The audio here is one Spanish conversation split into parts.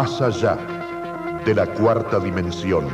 Más allá de la cuarta dimensión.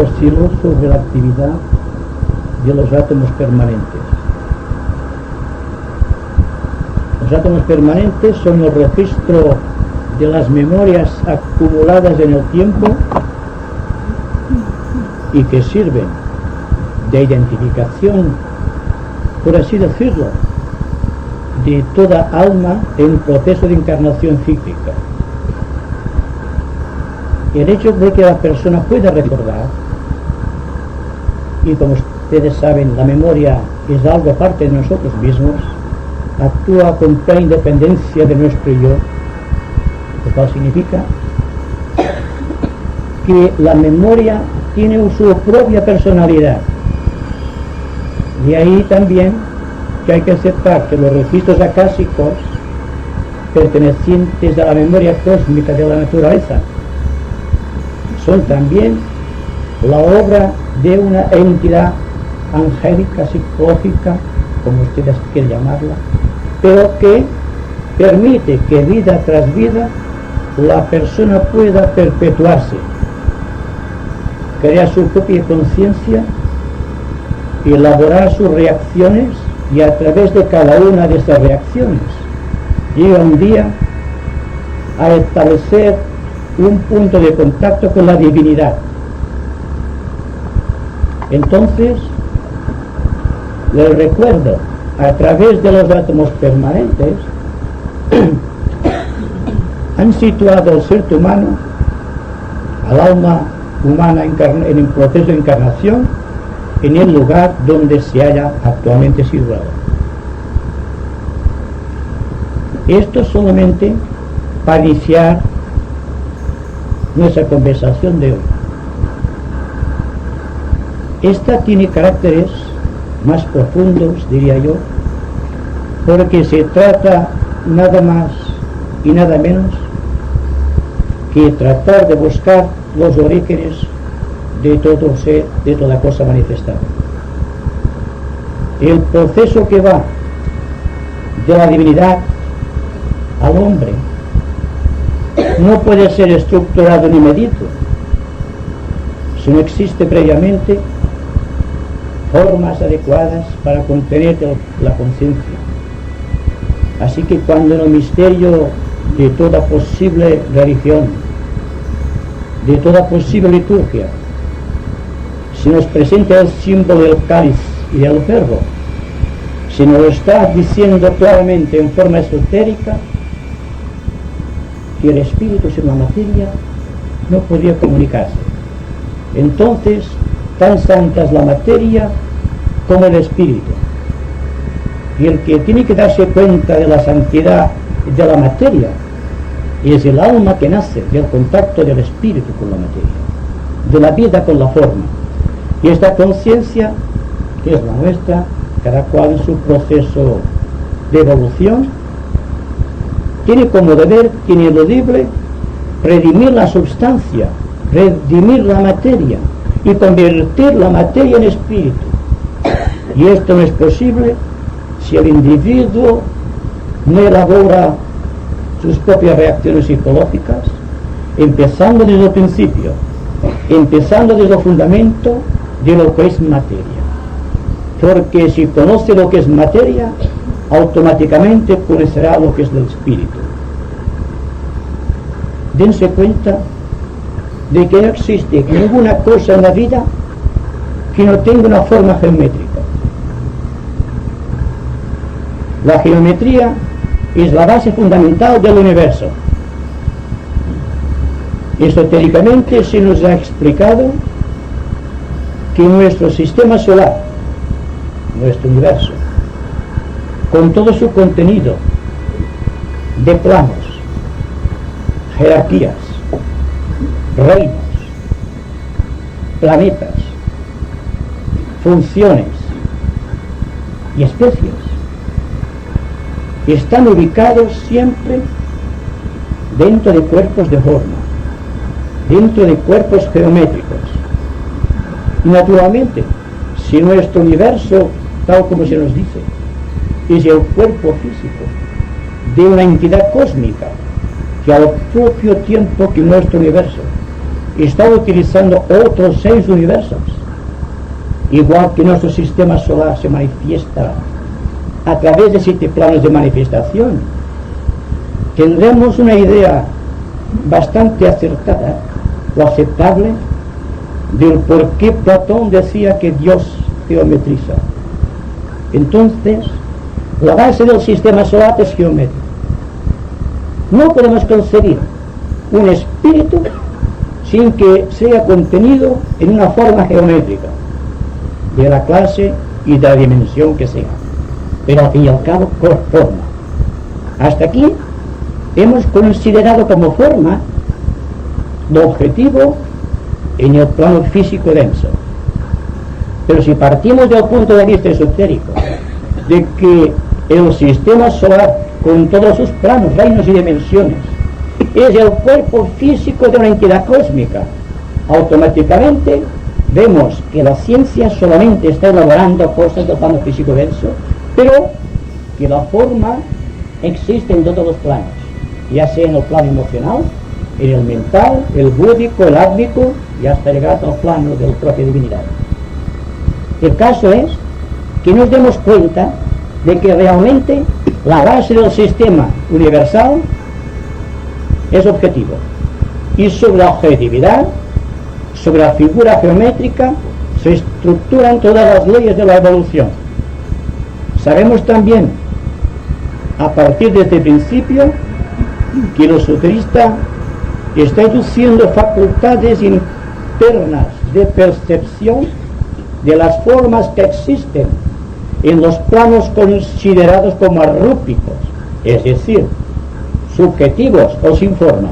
Osciló sobre la actividad de los átomos permanentes. Los átomos permanentes son el registro de las memorias acumuladas en el tiempo y que sirven de identificación, por así decirlo, de toda alma en proceso de encarnación cíclica. El hecho de que la persona pueda recordar, y como ustedes saben, la memoria es algo aparte de nosotros mismos, actúa con plena independencia de nuestro yo, lo cual significa que la memoria tiene su propia personalidad. De ahí también que hay que aceptar que los registros acásicos pertenecientes a la memoria cósmica de la naturaleza son también la obra de una entidad angélica, psicológica, como ustedes quieren llamarla, pero que permite que vida tras vida la persona pueda perpetuarse, crear su propia conciencia, elaborar sus reacciones, y a través de cada una de estas reacciones llega un día a establecer un punto de contacto con la divinidad. Entonces, les recuerdo, a través de los átomos permanentes han situado al ser humano, al alma humana en el proceso de encarnación, en el lugar donde se halla actualmente situado. Esto solamente para iniciar nuestra conversación de hoy. Esta tiene caracteres más profundos, diría yo, porque se trata nada más y nada menos que tratar de buscar los orígenes de todo ser, de toda cosa manifestada. El proceso que va de la divinidad al hombre no puede ser estructurado ni medido si no existe previamente formas adecuadas para contener la conciencia. Así que cuando en el misterio de toda posible religión, de toda posible liturgia, se nos presenta el símbolo del cáliz y del perro, se nos lo está diciendo claramente en forma esotérica que el espíritu sin la materia no podría comunicarse. Entonces, tan santa es la materia como el espíritu. Y el que tiene que darse cuenta de la santidad de la materia es el alma que nace del contacto del espíritu con la materia, de la vida con la forma. Y esta conciencia, que es la nuestra, cada cual en su proceso de evolución, tiene como deber ineludible redimir la substancia, redimir la materia y convertir la materia en espíritu. Y esto no es posible si el individuo no elabora sus propias reacciones psicológicas, empezando desde el principio, empezando desde el fundamento de lo que es materia. porque si conoce lo que es materia, automáticamente conocerá lo que es del espíritu. Dense cuenta de que no existe ninguna cosa en la vida que no tenga una forma geométrica. La geometría es la base fundamental del universo. Esotéricamente se nos ha explicado que nuestro sistema solar, nuestro universo, con todo su contenido de planos, jerarquías, reinos, planetas, funciones y especies, están ubicados siempre dentro de cuerpos de forma, dentro de cuerpos geométricos. Y naturalmente, si nuestro universo, tal como se nos dice, es el cuerpo físico de una entidad cósmica que al propio tiempo que nuestro universo está utilizando otros 6 universos, igual que nuestro sistema solar se manifiesta a través de 7 planos de manifestación, tendremos una idea bastante acertada o aceptable del por qué Platón decía que Dios geometriza. Entonces, la base del sistema solar es geométrica. No podemos concebir un espíritu sin que sea contenido en una forma geométrica, de la clase y de la dimensión que sea, pero al fin y al cabo por forma. Hasta aquí hemos considerado como forma lo objetivo en el plano físico denso. Pero si partimos del punto de vista esotérico, de que el sistema solar, con todos sus planos, reinos y dimensiones, es el cuerpo físico de una entidad cósmica, automáticamente vemos que la ciencia solamente está elaborando cosas del plano físico denso, pero que la forma existe en todos los planos, ya sea en el plano emocional, en el mental, el búdico, el átmico, y hasta llegar al plano de la propia divinidad. El caso es que nos demos cuenta de que realmente la base del sistema universal es objetivo, y sobre la objetividad, sobre la figura geométrica, se estructuran todas las leyes de la evolución. Sabemos también, a partir de este principio, que el esoterista está induciendo facultades internas de percepción de las formas que existen en los planos considerados como arrúpicos, es decir, subjetivos o sin forma.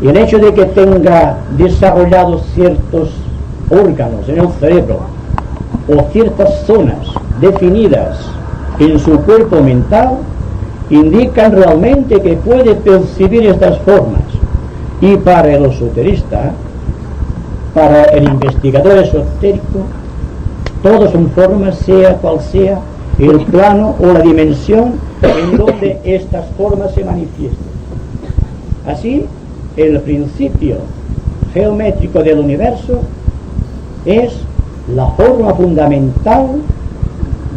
Y el hecho de que tenga desarrollados ciertos órganos en el cerebro o ciertas zonas definidas en su cuerpo mental indican realmente que puede percibir estas formas. Y para el esoterista, para el investigador esotérico, todos son formas, sea cual sea el plano o la dimensión en donde estas formas se manifiestan. Así, el principio geométrico del universo es la forma fundamental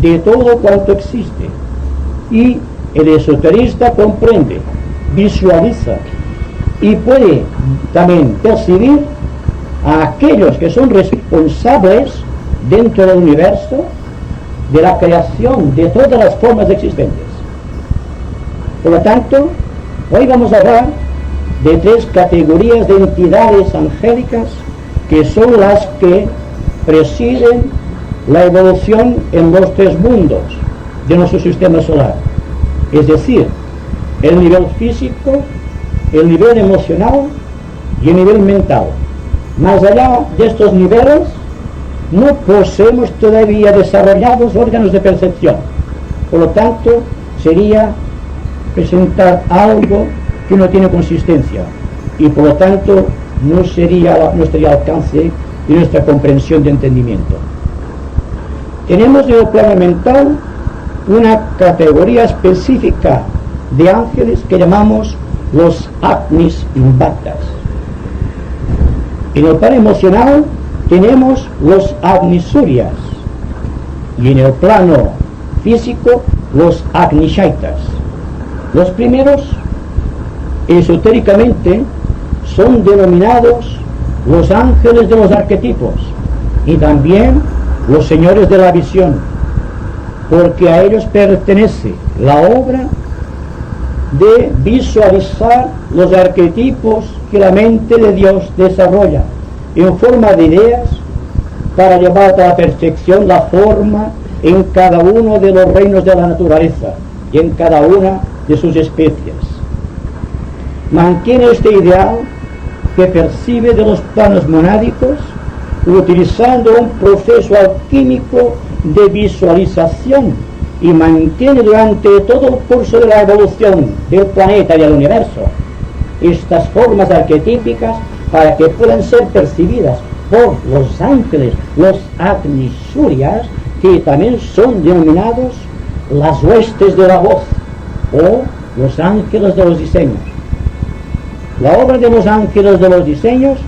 de todo cuanto existe, y el esoterista comprende, visualiza y puede también percibir a aquellos que son responsables dentro del universo de la creación de todas las formas existentes. Por lo tanto, hoy vamos a hablar de 3 categorías de entidades angélicas que son las que presiden la evolución en los 3 mundos de nuestro sistema solar, es decir, el nivel físico, el nivel emocional y el nivel mental. Más allá de estos niveles no poseemos todavía desarrollados órganos de percepción, por lo tanto sería presentar algo que no tiene consistencia y por lo tanto no estaría al alcance de nuestra comprensión de entendimiento. Tenemos en el plano mental una categoría específica de ángeles que llamamos los Agnis Bhattas. En el plano emocional tenemos los Agnis Suryas, y en el plano físico los Agnishaitas. Los primeros, esotéricamente, son denominados los ángeles de los arquetipos y también los señores de la visión, porque a ellos pertenece la obra de visualizar los arquetipos que la mente de Dios desarrolla en forma de ideas para llevar a la perfección la forma en cada uno de los reinos de la naturaleza y en cada una de sus especies. Mantiene este ideal que percibe de los planos monádicos utilizando un proceso alquímico de visualización y mantiene durante todo el curso de la evolución del planeta y del universo estas formas arquetípicas para que puedan ser percibidas por los ángeles, los Agnishurias, que también son denominados las huestes de la voz o los ángeles de los diseños. La obra de los ángeles de los diseños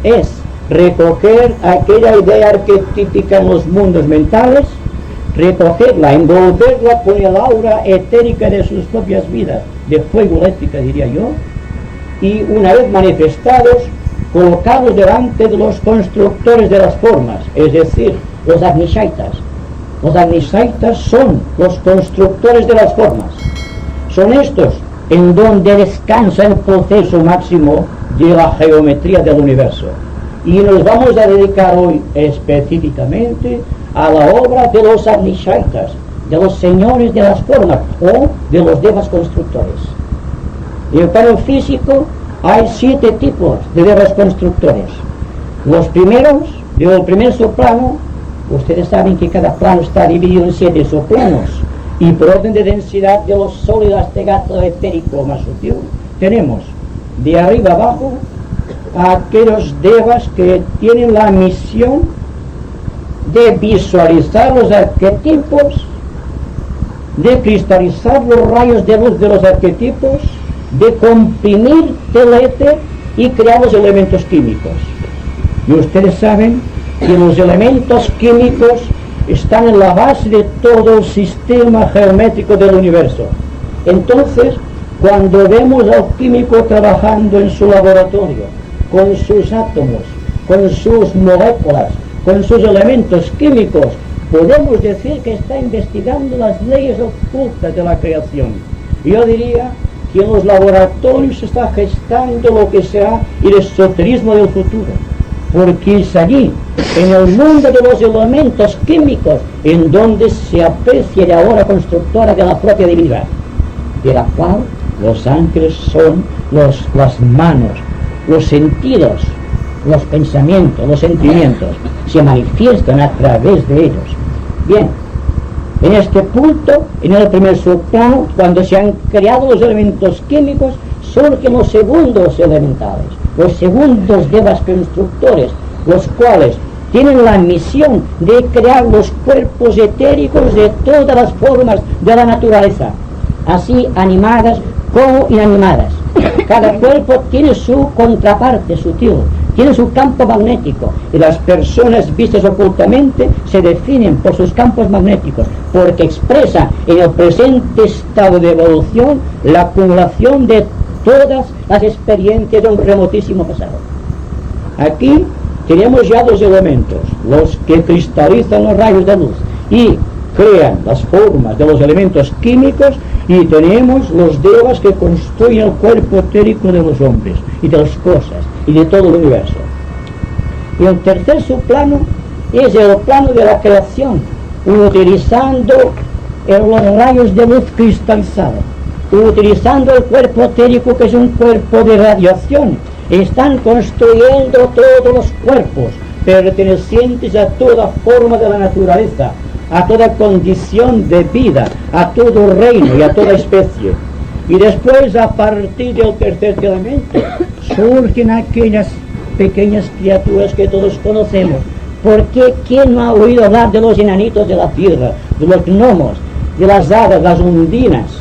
es recoger aquella idea arquetípica en los mundos mentales, recogerla, envolverla con el aura etérica de sus propias vidas, de fuego eléctrica diría yo, y una vez manifestados, colocarlos delante de los constructores de las formas, es decir, los Agnishaitas. Los Agnishaitas son los constructores de las formas. Son estos en donde descansa el proceso máximo de la geometría del universo. Y nos vamos a dedicar hoy específicamente a la obra de los Agnishaitas, de los señores de las formas o de los devas constructores. En el plano físico hay 7 tipos de devas constructores. Los primeros, del primer soplano, ustedes saben que cada plano está dividido en 7 soplanos, y por orden de densidad de los sólidos hasta gato etérico más sutil, tenemos de arriba abajo a aquellos devas que tienen la misión de visualizar los arquetipos, de cristalizar los rayos de luz de los arquetipos, de comprimir el éter y crear los elementos químicos. Y ustedes saben que los elementos químicos están en la base de todo el sistema geométrico del universo. Entonces, cuando vemos al químico trabajando en su laboratorio, con sus átomos, con sus moléculas, con sus elementos químicos, podemos decir que está investigando las leyes ocultas de la creación. Yo diría que en los laboratorios se está gestando lo que será el esoterismo del futuro, porque es allí, en el mundo de los elementos químicos, en donde se aprecia la obra constructora de la propia divinidad, de la cual los ángeles son las manos, los sentidos, los pensamientos, los sentimientos, se manifiestan a través de ellos. Bien, en este punto, en el primer subplano, cuando se han creado los elementos químicos, surgen los segundos elementales, los segundos devas constructores, los cuales tienen la misión de crear los cuerpos etéricos de todas las formas de la naturaleza, así animadas como inanimadas. Cada cuerpo tiene su contraparte sutil, tiene su campo magnético, y las personas vistas ocultamente se definen por sus campos magnéticos, porque expresan en el presente estado de evolución la acumulación de todas las experiencias de un remotísimo pasado. Aquí tenemos ya 2 elementos, los que cristalizan los rayos de luz y crean las formas de los elementos químicos, y tenemos los devas que construyen el cuerpo etérico de los hombres y de las cosas y de todo el universo. Y el tercer subplano es el plano de la creación, utilizando los rayos de luz cristalizada, utilizando el cuerpo etérico, que es un cuerpo de radiación. Están construyendo todos los cuerpos pertenecientes a toda forma de la naturaleza, a toda condición de vida, a todo reino y a toda especie. Y después, a partir del tercer elemento, surgen aquellas pequeñas criaturas que todos conocemos. Porque ¿quién no ha oído hablar de los enanitos de la tierra, de los gnomos, de las hadas, las ondinas,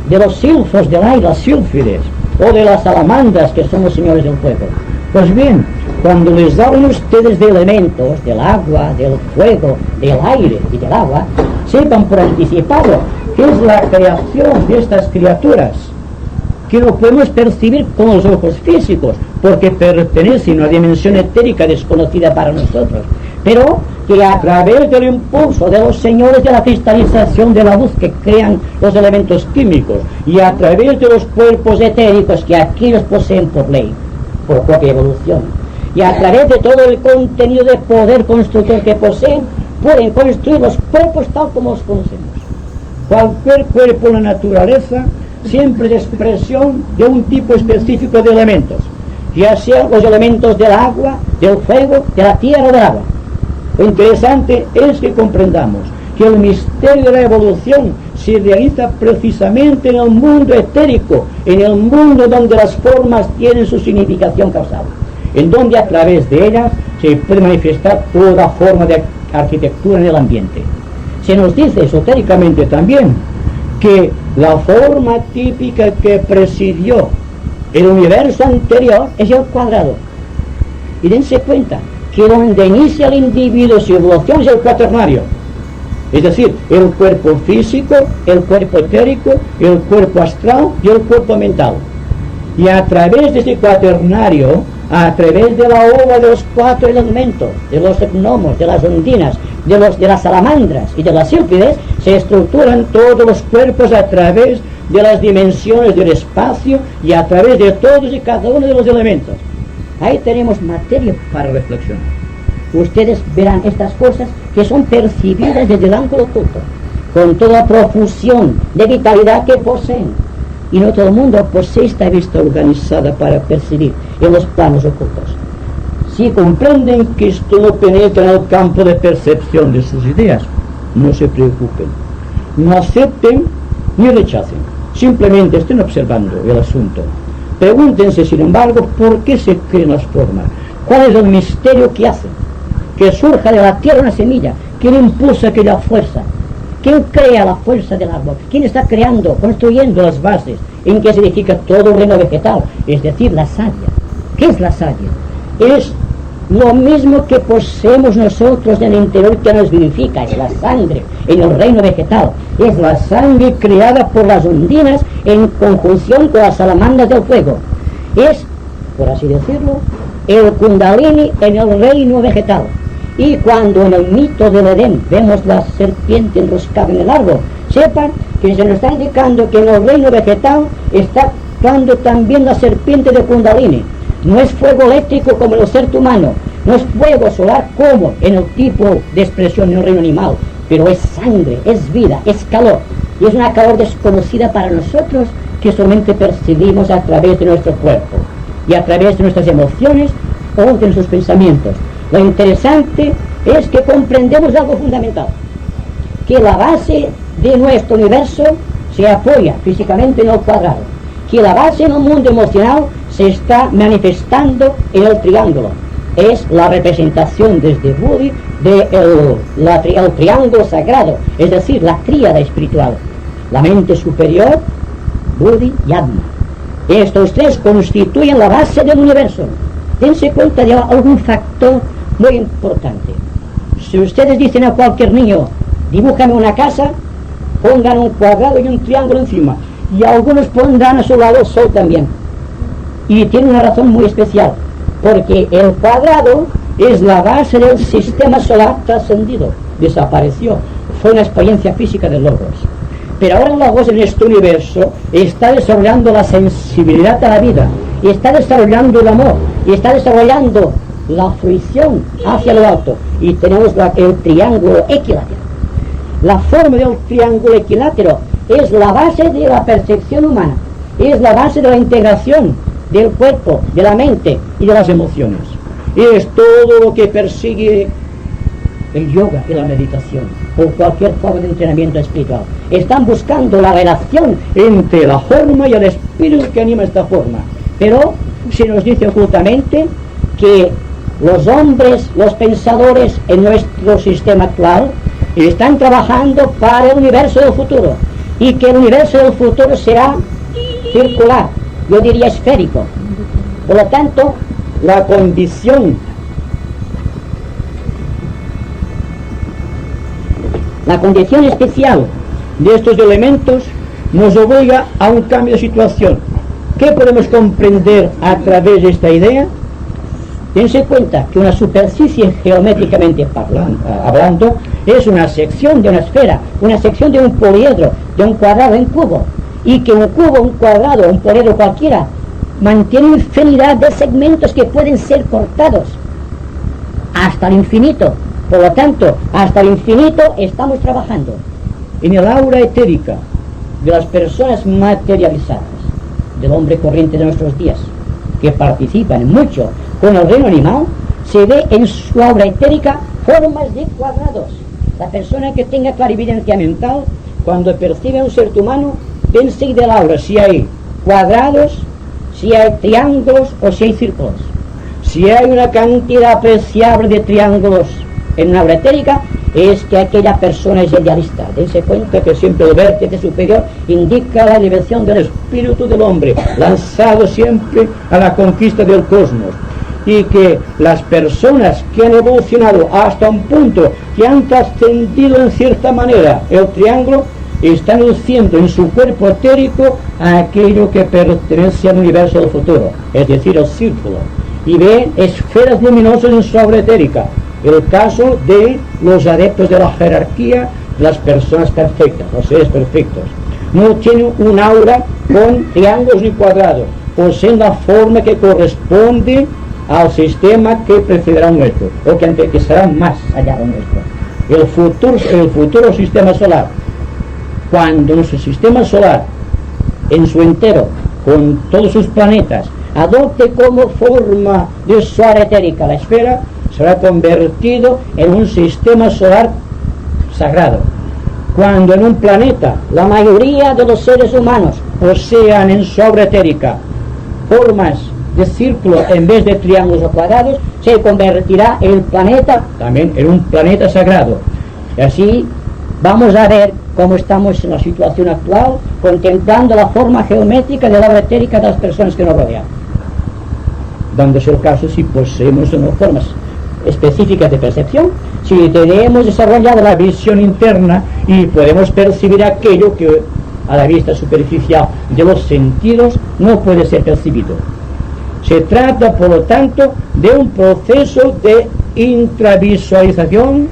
de los silfos del aire, las sílfides, o de las salamandras, que son los señores del fuego? Pues bien, cuando les hablan ustedes de elementos, del agua, del fuego, del aire y del agua, sepan por anticipado que es la creación de estas criaturas, que no podemos percibir con los ojos físicos, porque pertenecen a una dimensión etérica desconocida para nosotros, pero que a través del impulso de los señores de la cristalización de la luz que crean los elementos químicos, y a través de los cuerpos etéricos que aquí los poseen por ley, por propia evolución, y a través de todo el contenido de poder constructor que poseen, pueden construir los cuerpos tal como los conocemos. Cualquier cuerpo en la naturaleza siempre es expresión de un tipo específico de elementos, ya sean los elementos del agua, del fuego, de la tierra o del agua. Lo interesante es que comprendamos que el misterio de la evolución se realiza precisamente en el mundo etérico, en el mundo donde las formas tienen su significación causal, en donde a través de ellas se puede manifestar toda forma de arquitectura en el ambiente. Se nos dice esotéricamente también que la forma típica que presidió el universo anterior es el cuadrado. Y dense cuenta que donde inicia el individuo su evolución es el cuaternario, es decir, el cuerpo físico, el cuerpo etérico, el cuerpo astral y el cuerpo mental. Y a través de ese cuaternario, a través de la obra de los 4 elementos, de los gnomos, de las ondinas, de las salamandras y de las sílfides, se estructuran todos los cuerpos a través de las dimensiones del espacio y a través de todos y cada uno de los elementos. Ahí tenemos materia para reflexionar. Ustedes verán estas cosas que son percibidas desde el ángulo oculto, con toda profusión de vitalidad que poseen. Y no todo el mundo posee esta vista organizada para percibir en los planos ocultos. Si comprenden que esto no penetra en el campo de percepción de sus ideas, no se preocupen, no acepten ni rechacen, simplemente estén observando el asunto. Pregúntense, sin embargo, por qué se crean las formas, cuál es el misterio que hace que surja de la tierra una semilla, quién impulsa aquella fuerza, quién crea la fuerza del árbol, quién está creando, construyendo las bases en que se edifica todo el reino vegetal, es decir, la savia. ¿Qué es la savia? Es lo mismo que poseemos nosotros en el interior que nos vivifica, es la sangre en el reino vegetal, es la sangre creada por las ondinas en conjunción con las salamandras del fuego, es, por así decirlo, el kundalini en el reino vegetal. Y cuando en el mito del Edén vemos la serpiente enroscada en el árbol, sepan que se nos está indicando que en el reino vegetal está actuando también la serpiente de kundalini. No es fuego eléctrico como en el ser humano, no es fuego solar como en el tipo de expresión en el reino animal, pero es sangre, es vida, es calor, y es una calor desconocida para nosotros que solamente percibimos a través de nuestro cuerpo y a través de nuestras emociones o de nuestros pensamientos. Lo interesante es que comprendemos algo fundamental, que la base de nuestro universo se apoya físicamente en el cuadrado, que la base en el mundo emocional se está manifestando en el triángulo. Es la representación desde Buddhi del triángulo sagrado, es decir, la tríada espiritual, la mente superior, Buddhi y Atma. Estos tres constituyen la base del universo. Dense cuenta de algún factor muy importante. Si ustedes dicen a cualquier niño, dibújame una casa, pongan un cuadrado y un triángulo encima, y algunos pondrán a su lado el sol también. Y tiene una razón muy especial, porque el cuadrado es la base del sistema solar trascendido, desapareció, fue una experiencia física de Logos. Pero ahora Logos en este universo está desarrollando la sensibilidad a la vida, y está desarrollando el amor, y está desarrollando la fruición hacia lo alto, y tenemos el triángulo equilátero. La forma del triángulo equilátero es la base de la percepción humana, es la base de la integración del cuerpo, de la mente y de las emociones. Es todo lo que persigue el yoga y la meditación, o cualquier forma de entrenamiento espiritual. Están buscando la relación entre la forma y el espíritu que anima esta forma. Pero se nos dice ocultamente que los hombres, los pensadores en nuestro sistema actual están trabajando para el universo del futuro, y que el universo del futuro será circular, yo diría esférico. Por lo tanto, la condición especial de estos elementos nos obliga a un cambio de situación. ¿Qué podemos comprender a través de esta idea? Dense cuenta que una superficie geométricamente hablando es una sección de una esfera, una sección de un poliedro, de un cuadrado en cubo, y que un cubo, un cuadrado, un poliedro cualquiera mantiene infinidad de segmentos que pueden ser cortados hasta el infinito. Por lo tanto, hasta el infinito estamos trabajando en el aura etérica de las personas materializadas, del hombre corriente de nuestros días, que participan mucho con el reino animal. Se ve en su aura etérica formas de cuadrados. La persona que tenga clarividencia mental, cuando percibe a un ser humano, ve enseguida el aura si hay cuadrados, si hay triángulos o si hay círculos. Si hay una cantidad apreciable de triángulos en una aura etérica, es que aquella persona es idealista. Dense cuenta que siempre el vértice superior indica la elevación del espíritu del hombre, lanzado siempre a la conquista del cosmos, y que las personas que han evolucionado hasta un punto que han trascendido en cierta manera el triángulo, están luciendo en su cuerpo etérico a aquello que pertenece al universo del futuro, es decir, el círculo, y ven esferas luminosas en su aura etérica. El caso de los adeptos de la jerarquía, las personas perfectas, los seres perfectos, no tienen un aura con triángulos ni cuadrados, poseen la forma que corresponde al sistema que precederá nuestro, o que será más allá de nuestro. El futuro sistema solar, cuando nuestro sistema solar en su entero, con todos sus planetas, adopte como forma de su área etérica la esfera, será convertido en un sistema solar sagrado. Cuando en un planeta la mayoría de los seres humanos posean en su aura etérica formas de círculo en vez de triángulos o cuadrados, se convertirá el planeta también en un planeta sagrado. Y así vamos a ver cómo estamos en la situación actual, contemplando la forma geométrica de la aura etérica de las personas que nos rodean, dándose el caso si poseemos unas formas específicas de percepción, si tenemos desarrollada la visión interna y podemos percibir aquello que a la vista superficial de los sentidos no puede ser percibido. Se trata, por lo tanto, de un proceso de intravisualización,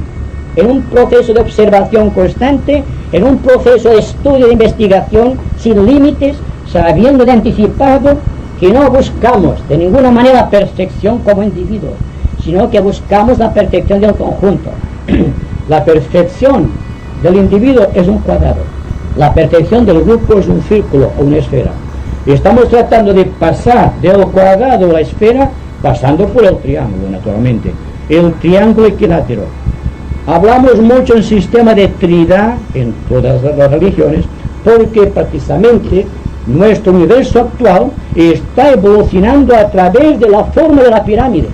en un proceso de observación constante, en un proceso de estudio, de investigación sin límites, sabiendo de anticipado que no buscamos de ninguna manera la perfección como individuos, sino que buscamos la perfección del conjunto. La perfección del individuo es un cuadrado, la perfección del grupo es un círculo o una esfera. Y estamos tratando de pasar del cuadrado a la esfera, pasando por el triángulo, naturalmente, el triángulo equilátero. Hablamos mucho en sistema de trinidad en todas las religiones, porque precisamente nuestro universo actual está evolucionando a través de la forma de la pirámide.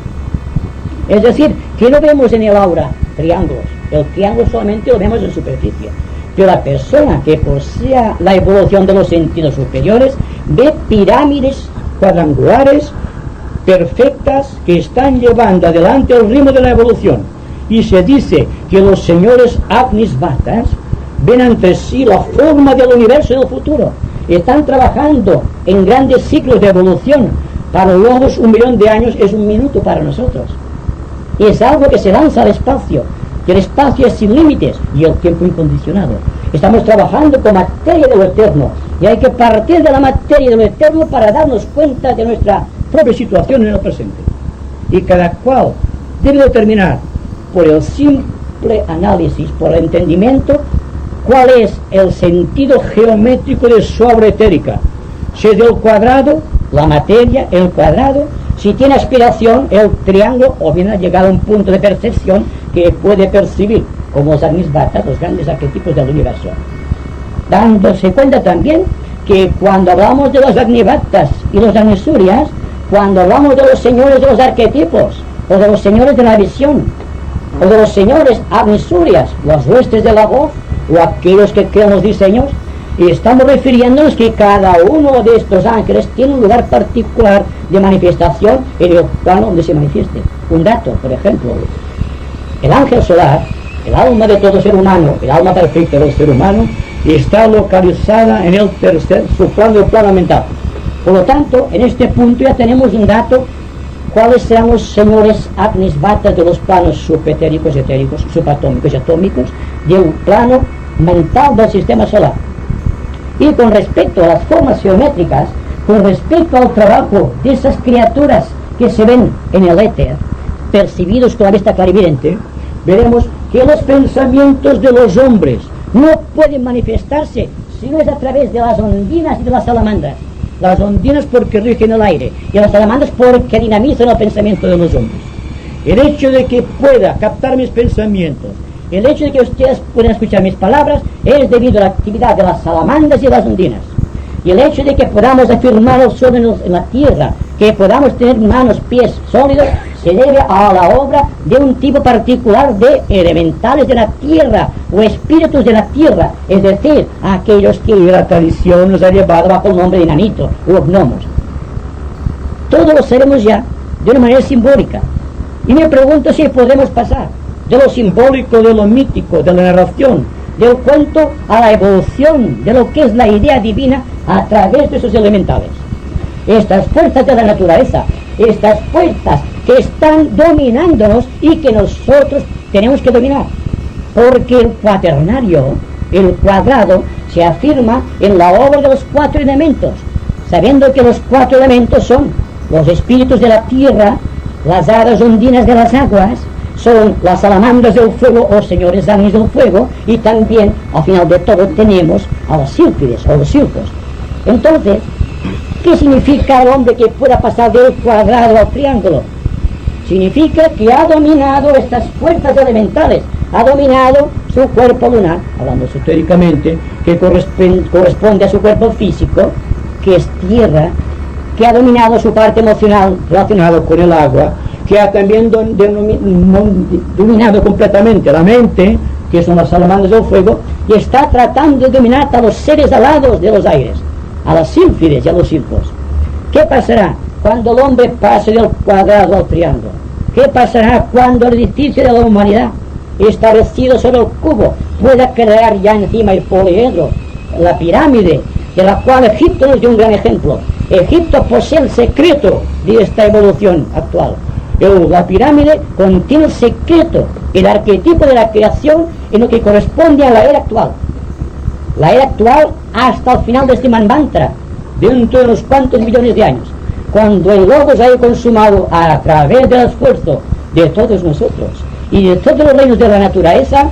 Es decir, que no vemos en el aura triángulos, el triángulo solamente lo vemos en superficie, pero la persona que posea la evolución de los sentidos superiores ve pirámides cuadrangulares perfectas que están llevando adelante el ritmo de la evolución. Y se dice que los señores Agnisvatas ven ante sí la forma del universo del futuro, están trabajando en grandes ciclos de evolución. Para los 1 millón de años es un minuto para nosotros. Es algo que se lanza al espacio, que el espacio es sin límites y el tiempo incondicionado. Estamos trabajando con materia de lo eterno y hay que partir de la materia de lo eterno para darnos cuenta de nuestra propia situación en el presente. Y cada cual debe determinar por el simple análisis, por el entendimiento, cuál es el sentido geométrico de su obra etérica. Si es del cuadrado, la materia, el cuadrado; si tiene aspiración, el triángulo, o bien ha llegado a un punto de percepción que puede percibir, como los Agnisvatas, los grandes arquetipos del universo. Dándose cuenta también que cuando hablamos de los Agnisvatas y los Agnisurias, cuando hablamos de los señores de los arquetipos, o de los señores de la visión, o de los señores Agnisurias, los huestes de la voz, o aquellos que crean los diseños, Y estamos refiriéndonos que cada uno de estos ángeles tiene un lugar particular de manifestación en el plano donde se manifieste. Un dato, por ejemplo, el ángel solar, el alma de todo ser humano, el alma perfecta del ser humano, está localizada en el tercer subplano del plano mental. Por lo tanto, en este punto ya tenemos un dato, cuáles serán los señores Agnis Vatas de los planos subetéricos, etéricos, subatómicos y atómicos del plano mental del sistema solar. Y con respecto a las formas geométricas, con respecto al trabajo de esas criaturas que se ven en el éter, percibidos con la vista clarividente, veremos que los pensamientos de los hombres no pueden manifestarse si no es a través de las ondinas y de las salamandras. Las ondinas porque rigen el aire y las salamandras porque dinamizan el pensamiento de los hombres. El hecho de que pueda captar mis pensamientos, el hecho de que ustedes puedan escuchar mis palabras, es debido a la actividad de las salamandras y de las ondinas. Y el hecho de que podamos afirmar el sol en la tierra, que podamos tener manos, pies sólidos, se debe a la obra de un tipo particular de elementales de la tierra o espíritus de la tierra, es decir, aquellos que la tradición nos ha llevado bajo el nombre de nanito o gnomos. Todos lo sabemos ya de una manera simbólica, y me pregunto si podemos pasar de lo simbólico, de lo mítico, de la narración, del cuento a la evolución de lo que es la idea divina a través de esos elementales. Estas fuerzas de la naturaleza, estas fuerzas que están dominándonos y que nosotros tenemos que dominar, porque el cuaternario, el cuadrado, se afirma en la obra de los cuatro elementos, sabiendo que los cuatro elementos son los espíritus de la tierra, las hadas ondinas de las aguas, son las salamandras del fuego o señores Agnis del fuego, y también al final de todo tenemos a los sílfides o los silfos. Entonces, ¿qué significa el hombre que pueda pasar del cuadrado al triángulo? Significa que ha dominado estas fuerzas elementales, ha dominado su cuerpo lunar, hablando esotéricamente, que corresponde a su cuerpo físico, que es tierra, que ha dominado su parte emocional relacionada con el agua, que ha también dominado completamente la mente, que son las salamandras del fuego, y está tratando de dominar a los seres alados de los aires, a las sílfides y a los silfos. ¿Qué pasará cuando el hombre pase del cuadrado al triángulo? ¿Qué pasará cuando el edificio de la humanidad, establecido sobre el cubo, pueda crear ya encima el poliedro, la pirámide, de la cual Egipto nos dio un gran ejemplo? Egipto posee el secreto de esta evolución actual. La pirámide contiene el secreto, el arquetipo de la creación en lo que corresponde a la era actual. La era actual hasta el final de este manvantra, dentro de unos cuantos millones de años, cuando el Logos haya consumado a través del esfuerzo de todos nosotros y de todos los reinos de la naturaleza,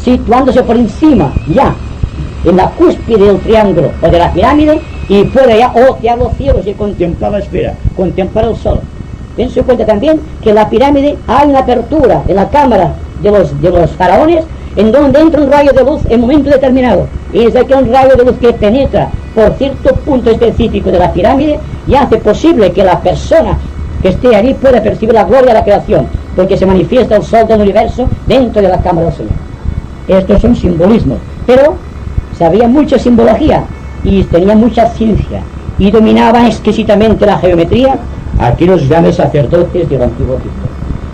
situándose por encima ya en la cúspide del triángulo o de la pirámide, y pueda ya otear los cielos y contemplar la esfera, contemplar el sol. Tense en cuenta también que en la pirámide hay una apertura en la cámara de los faraones, en donde entra un rayo de luz en un momento determinado, y es aquel rayo de luz que penetra por cierto punto específico de la pirámide y hace posible que la persona que esté allí pueda percibir la gloria de la creación, porque se manifiesta el sol del universo dentro de la cámara del Señor. Estos son simbolismos, pero sabía mucha simbología y tenía mucha ciencia y dominaban exquisitamente la geometría aquellos grandes sacerdotes del antiguo Egipto.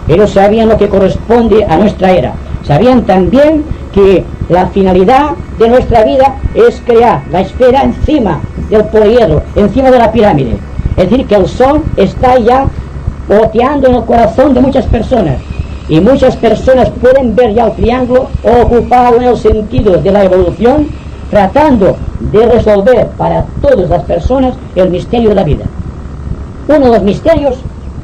Ellos sabían lo que corresponde a nuestra era. Sabían también que la finalidad de nuestra vida es crear la esfera encima del poliedro, encima de la pirámide. Es decir, que el sol está ya oteando en el corazón de muchas personas, y muchas personas pueden ver ya el triángulo ocupado en el sentido de la evolución, tratando de resolver para todas las personas el misterio de la vida. Uno de los misterios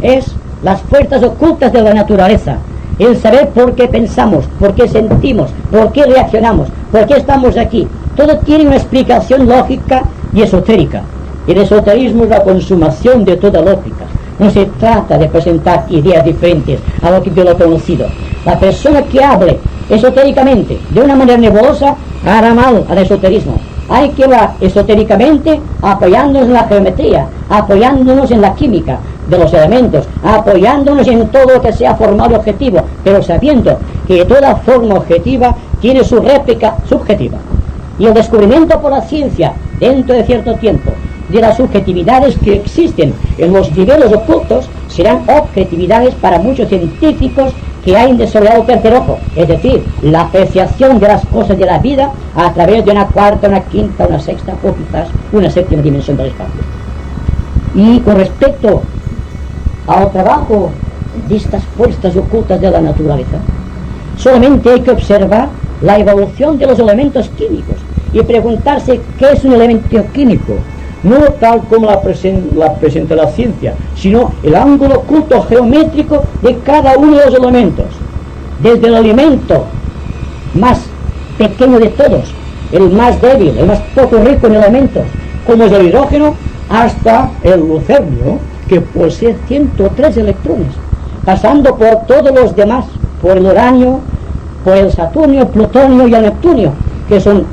es las fuerzas ocultas de la naturaleza, el saber por qué pensamos, por qué sentimos, por qué reaccionamos, por qué estamos aquí. Todo tiene una explicación lógica y esotérica. El esoterismo es la consumación de toda lógica. No se trata de presentar ideas diferentes a lo que yo lo he conocido. La persona que hable esotéricamente de una manera nebulosa hará mal al esoterismo. Hay que hablar esotéricamente apoyándonos en la geometría, apoyándonos en la química de los elementos, apoyándonos en todo lo que sea formal objetivo, pero sabiendo que toda forma objetiva tiene su réplica subjetiva. y el descubrimiento por la ciencia, dentro de cierto tiempo, de las subjetividades que existen en los niveles ocultos, serán objetividades para muchos científicos que hayan desarrollado el tercer ojo, es decir, la apreciación de las cosas de la vida a través de una cuarta, una quinta, una sexta o quizás una séptima dimensión del espacio. Y con respecto al trabajo de estas fuerzas ocultas de la naturaleza, solamente hay que observar la evolución de los elementos químicos y preguntarse qué es un elemento químico, no tal como la presenta la ciencia, sino el ángulo oculto geométrico de cada uno de los elementos, desde el elemento más pequeño de todos, el más débil, el más poco rico en elementos, como es el hidrógeno, hasta el lucerno, que posee 103 electrones, pasando por todos los demás, por el uranio, por el saturnio, el plutonio y el neptunio, que son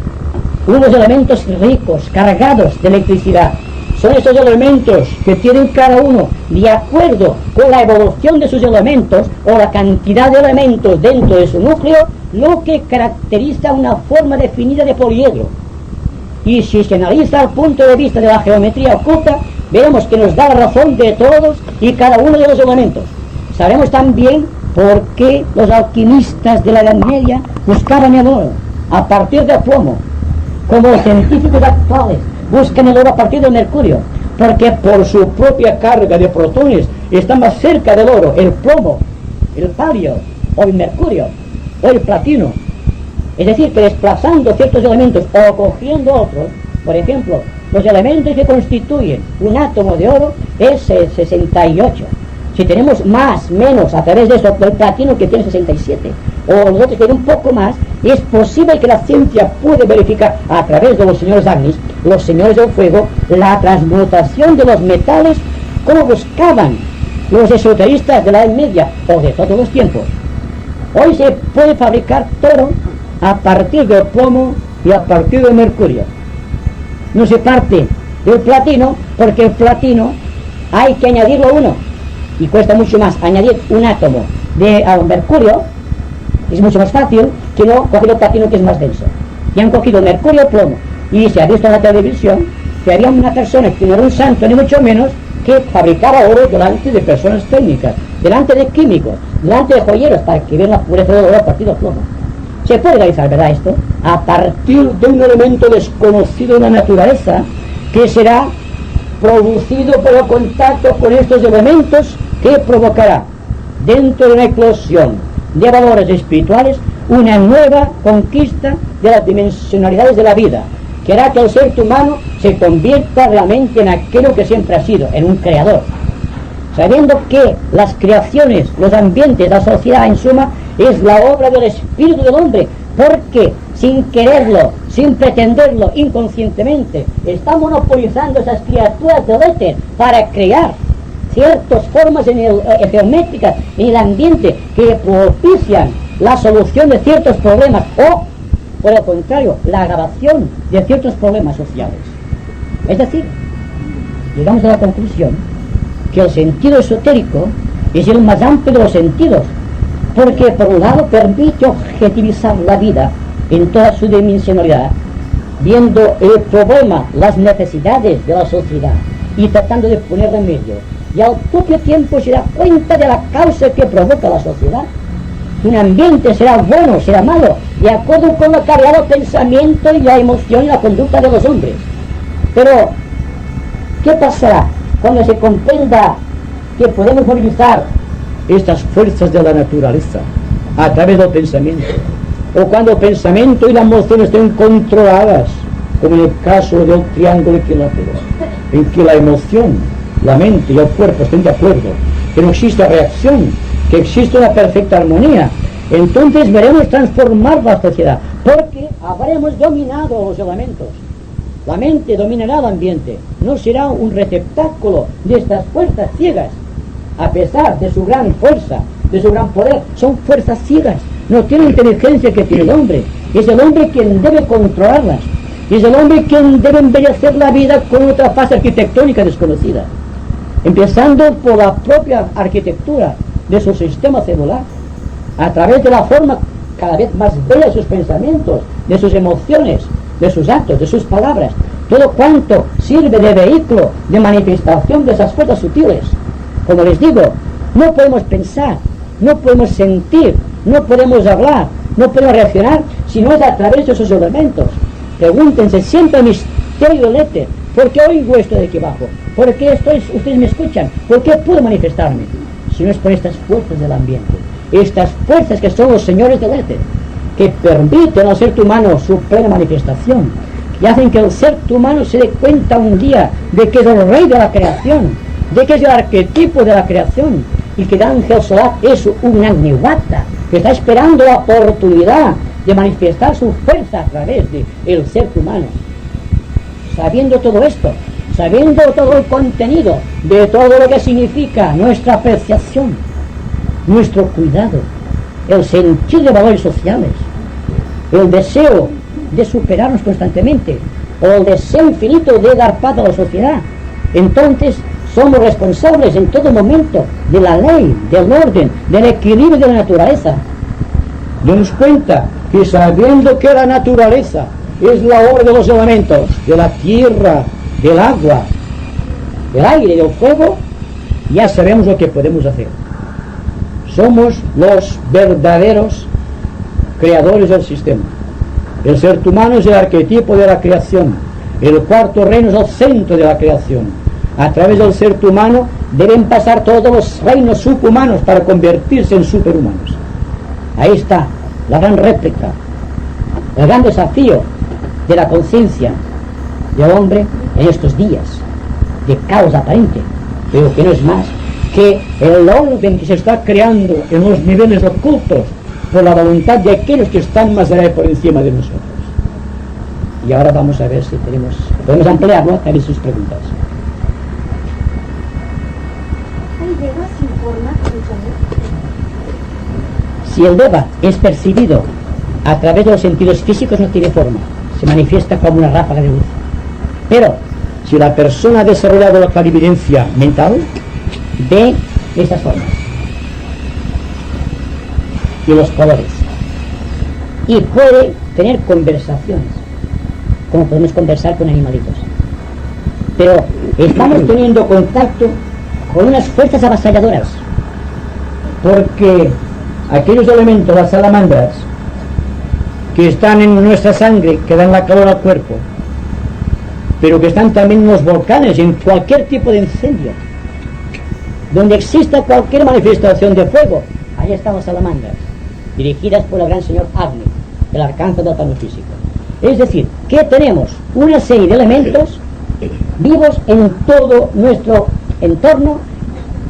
unos elementos ricos, cargados de electricidad. Son esos elementos que tienen cada uno, de acuerdo con la evolución de sus elementos o la cantidad de elementos dentro de su núcleo, lo que caracteriza una forma definida de poliedro. Y si se analiza el punto de vista de la geometría oculta, veremos que nos da la razón de todos y cada uno de los elementos. Sabremos también por qué los alquimistas de la Edad Media buscaban el oro a partir del plomo, como los científicos actuales buscan el oro a partir del mercurio, porque por su propia carga de protones está más cerca del oro el plomo, el palio o el mercurio o el platino. Es decir, que desplazando ciertos elementos o cogiendo otros, por ejemplo, los elementos que constituyen un átomo de oro es 68. Si tenemos más, menos, a través de eso, el platino que tiene 67, o los otros que tienen un poco más, es posible que la ciencia puede verificar a través de los señores Agnis, los señores del fuego, la transmutación de los metales, como buscaban los esoteristas de la Edad Media o de todos los tiempos. Hoy se puede fabricar todo a partir del plomo y a partir del mercurio. No se parte del platino, porque el platino hay que añadirlo uno, y cuesta mucho más añadir un átomo de mercurio, es mucho más fácil que no coger el platino, que es más denso. Y han cogido mercurio y plomo, y se ha visto en la televisión que había una persona que no era un santo ni mucho menos, que fabricaba oro delante de personas técnicas, delante de químicos, delante de joyeros, para que vean la pureza del oro a partir del plomo. Se puede realizar, ¿verdad?, esto a partir de un elemento desconocido en la naturaleza, que será producido por el contacto con estos elementos, que provocará dentro de una eclosión de valores espirituales una nueva conquista de las dimensionalidades de la vida, que hará que el ser humano se convierta realmente en aquello que siempre ha sido, en un creador, sabiendo que las creaciones, los ambientes, la sociedad en suma es la obra del espíritu del hombre, porque sin quererlo, sin pretenderlo, inconscientemente está monopolizando esas criaturas del éter para crear ciertas formas geométricas en el ambiente que propician la solución de ciertos problemas o, por el contrario, la agravación de ciertos problemas sociales. Es decir, llegamos a la conclusión que el sentido esotérico es el más amplio de los sentidos, porque por un lado permite objetivizar la vida en toda su dimensionalidad, viendo el problema, las necesidades de la sociedad y tratando de poner remedio, y al propio tiempo se da cuenta de la causa que provoca la sociedad. Un ambiente será bueno, será malo, de acuerdo con lo que hará el pensamiento y la emoción y la conducta de los hombres. Pero, ¿qué pasará cuando se comprenda que podemos movilizar estas fuerzas de la naturaleza a través del pensamiento? O cuando el pensamiento y la emoción estén controladas, como en el caso del triángulo equilátero, en que la emoción, la mente y el cuerpo estén de acuerdo, que no exista reacción, que existe una perfecta armonía, entonces veremos transformar la sociedad, porque habremos dominado los elementos. La mente dominará el ambiente, no será un receptáculo de estas fuerzas ciegas. A pesar de su gran fuerza, de su gran poder, son fuerzas ciegas, no tienen inteligencia que tiene el hombre. Es el hombre quien debe controlarlas, y es el hombre quien debe embellecer la vida con otra fase arquitectónica desconocida, empezando por la propia arquitectura de su sistema celular, a través de la forma cada vez más bella de sus pensamientos, de sus emociones, de sus actos, de sus palabras, todo cuanto sirve de vehículo de manifestación de esas fuerzas sutiles. Como les digo, no podemos pensar, no podemos sentir, no podemos hablar, no podemos reaccionar si no es a través de esos elementos. Pregúntense siempre el misterio del éter. ¿Por qué oigo esto de aquí abajo? ¿Por qué ustedes me escuchan? ¿Por qué puedo manifestarme? Si no es por estas fuerzas del ambiente, estas fuerzas que son los señores del éter, que permiten al ser humano su plena manifestación, que hacen que el ser humano se dé cuenta un día de que es el rey de la creación, de que es el arquetipo de la creación, y que el ángel solar es un agniwata, que está esperando la oportunidad de manifestar su fuerza a través del ser humano. Sabiendo todo esto, sabiendo todo el contenido de todo lo que significa nuestra apreciación, nuestro cuidado, el sentido de valores sociales, el deseo de superarnos constantemente, o el deseo infinito de dar paz a la sociedad, entonces somos responsables en todo momento de la ley, del orden, del equilibrio de la naturaleza. Demos cuenta que sabiendo que la naturaleza es la obra de los elementos, de la tierra, del agua, del aire, del fuego, ya sabemos lo que podemos hacer. Somos los verdaderos creadores del sistema. El ser humano es el arquetipo de la creación. El cuarto reino es el centro de la creación. A través del ser humano deben pasar todos los reinos subhumanos para convertirse en superhumanos. Ahí está la gran réplica, el gran desafío de la conciencia del hombre en estos días de caos aparente, pero que no es más que el orden que se está creando en los niveles ocultos por la voluntad de aquellos que están más allá y por encima de nosotros. Y ahora vamos a ver si podemos ampliarlo a través de sus preguntas. Si el Deva es percibido a través de los sentidos físicos, no tiene forma, se manifiesta como una ráfaga de luz. Pero si la persona ha desarrollado la clarividencia mental, ve estas formas y los colores, y puede tener conversaciones, como podemos conversar con animalitos. Pero estamos teniendo contacto con unas fuerzas avasalladoras, porque aquellos elementos, las salamandras, que están en nuestra sangre, que dan la calor al cuerpo, pero que están también en los volcanes, en cualquier tipo de incendio, donde exista cualquier manifestación de fuego, ahí están las salamandras, dirigidas por el gran señor Agni, el arcángel del plano físico. Es decir, que tenemos una serie de elementos vivos en todo nuestro entorno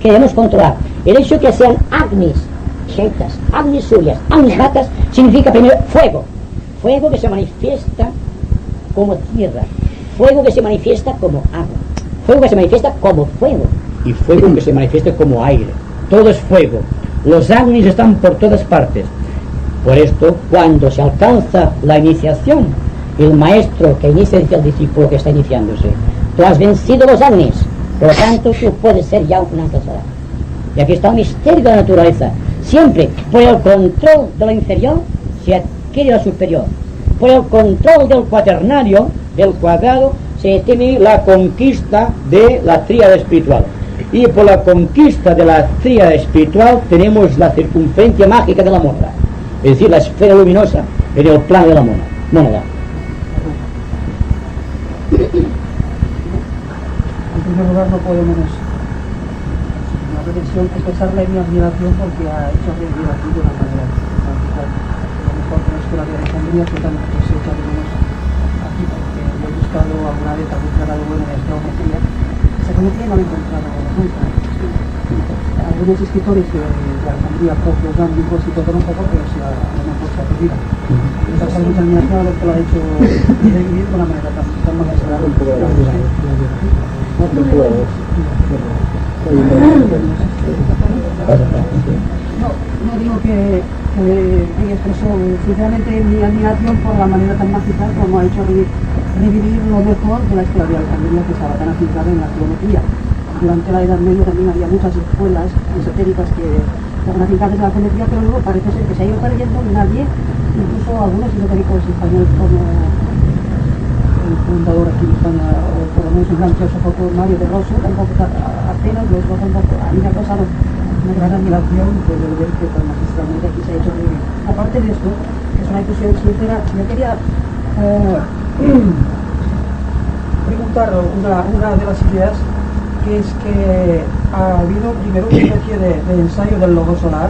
que debemos controlar. El hecho de que sean Agnis, Shetas, Agnis Suryas, Agnis Vatas, significa primero fuego. Fuego que se manifiesta como tierra, fuego que se manifiesta como agua, fuego que se manifiesta como fuego, y fuego que se manifiesta como aire. Todo es fuego. Los Agnis están por todas partes. Por esto, cuando se alcanza la iniciación, el maestro que inicia el discípulo que está iniciándose, tú has vencido los Agnis, por lo tanto tú puedes ser ya un ángel solar. Y aquí está el misterio de la naturaleza. Siempre por el control de lo inferior se adquiere lo superior. Por el control del cuaternario, del cuadrado, se tiene la conquista de la tríada espiritual. Y por la conquista de la tríada espiritual tenemos la circunferencia mágica de la mónada, es decir, la esfera luminosa en el plano de la mónada. En primer lugar, no podemos una reflexión expresarle mi admiración porque ha hecho revivir aquí de una manera particular. Lo mejor que la escuela de Alejandría, que también se echa de menos aquí, porque yo he buscado alguna vez buscar algo en la geometría. Esa geometría no la he encontrado nunca. Algunos escritores de Alejandría propios dan libros y todo un poco, pero si a lo mejor se ha perdido. Me causa mucha admiración a lo que lo ha hecho revivir de una manera tan magistral. No digo que expreso sinceramente mi admiración por la manera tan magistral como ha hecho revivir lo mejor de la escuela de Alejandría, que estaba tan afincada en la geometría. Durante la Edad Media también había muchas escuelas esotéricas que estaban afincadas en la geometría, pero luego parece ser que se ha ido perdiendo y nadie, incluso algunos esotéricos españoles como el fundador aquí en España, o por lo menos un gran filósofo como Mario de Rosso, tampoco apenas los dos tampoco. A mí me ha causado una gran admiración pues, de ver que tan magistralmente aquí se ha hecho revivir. Aparte de esto, que es una discusión sincera, yo quería preguntar una de las ideas, que es que ha habido primero una especie de ensayo del logo solar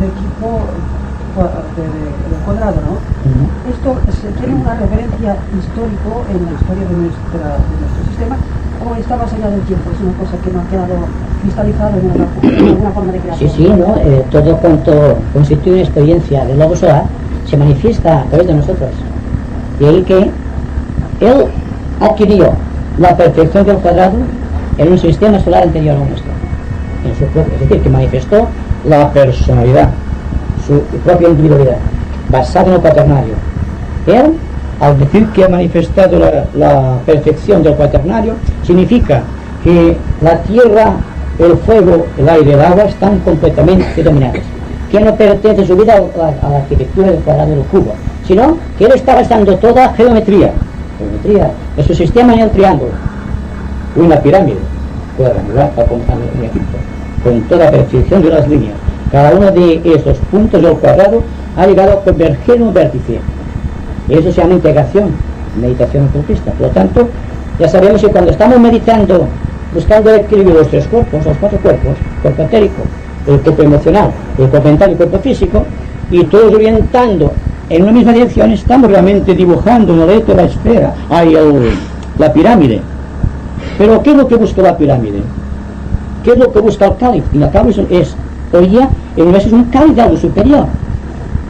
de tipo del cuadrado, ¿no? Esto tiene una referencia histórico en la historia de nuestro sistema, o está más allá del tiempo, es una cosa que no ha quedado cristalizada en alguna forma de creación. Sí, ¿no? Todo cuanto constituye una experiencia del logo solar se manifiesta a través de nosotros. De ahí que él adquirió la perfección del cuadrado en un sistema solar anterior al nuestro, en su propio, es decir, que manifestó la personalidad, su propia individualidad, basada en el cuaternario. Él, al decir que ha manifestado la perfección del cuaternario, significa que la tierra, el fuego, el aire y el agua están completamente dominados, que no pertenece su vida a la arquitectura del cuadrado del cubo, sino que él está basando toda geometría de su sistema en el triángulo, una pirámide cuadrangular en Egipto, con toda perfección de las líneas. Cada uno de esos puntos del cuadrado ha llegado a converger en un vértice. Eso se llama integración, meditación ocultista. Por lo tanto, ya sabemos que cuando estamos meditando, buscando el equilibrio de los tres cuerpos, los cuatro cuerpos, el cuerpo etérico, el cuerpo emocional, el cuerpo mental y el cuerpo físico, y todos orientando en una misma dirección, estamos realmente dibujando una letra, la esfera, la pirámide. Pero ¿qué es lo que busca la pirámide? ¿Qué es lo que busca el cáliz? Y el cáliz hoy día el universo es un cáliz de algo superior,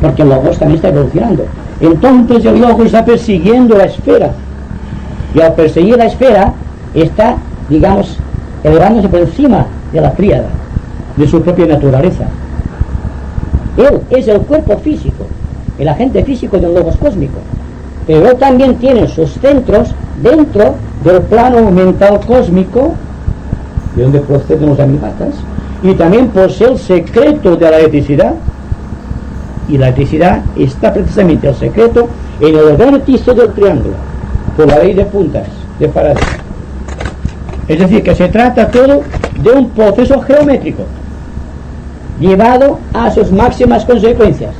porque el logos también está evolucionando. Entonces el logos está persiguiendo la esfera, y al perseguir la esfera está, digamos, elevándose por encima de la tríada, de su propia naturaleza. Él es el cuerpo físico, el agente físico del logos cósmico, pero él también tiene sus centros dentro del plano mental cósmico, de donde proceden los animatas, y también posee el secreto de la electricidad, y la electricidad está precisamente el secreto en el vértice del triángulo, por la ley de puntas de Faraday. Es decir, que se trata todo de un proceso geométrico llevado a sus máximas consecuencias,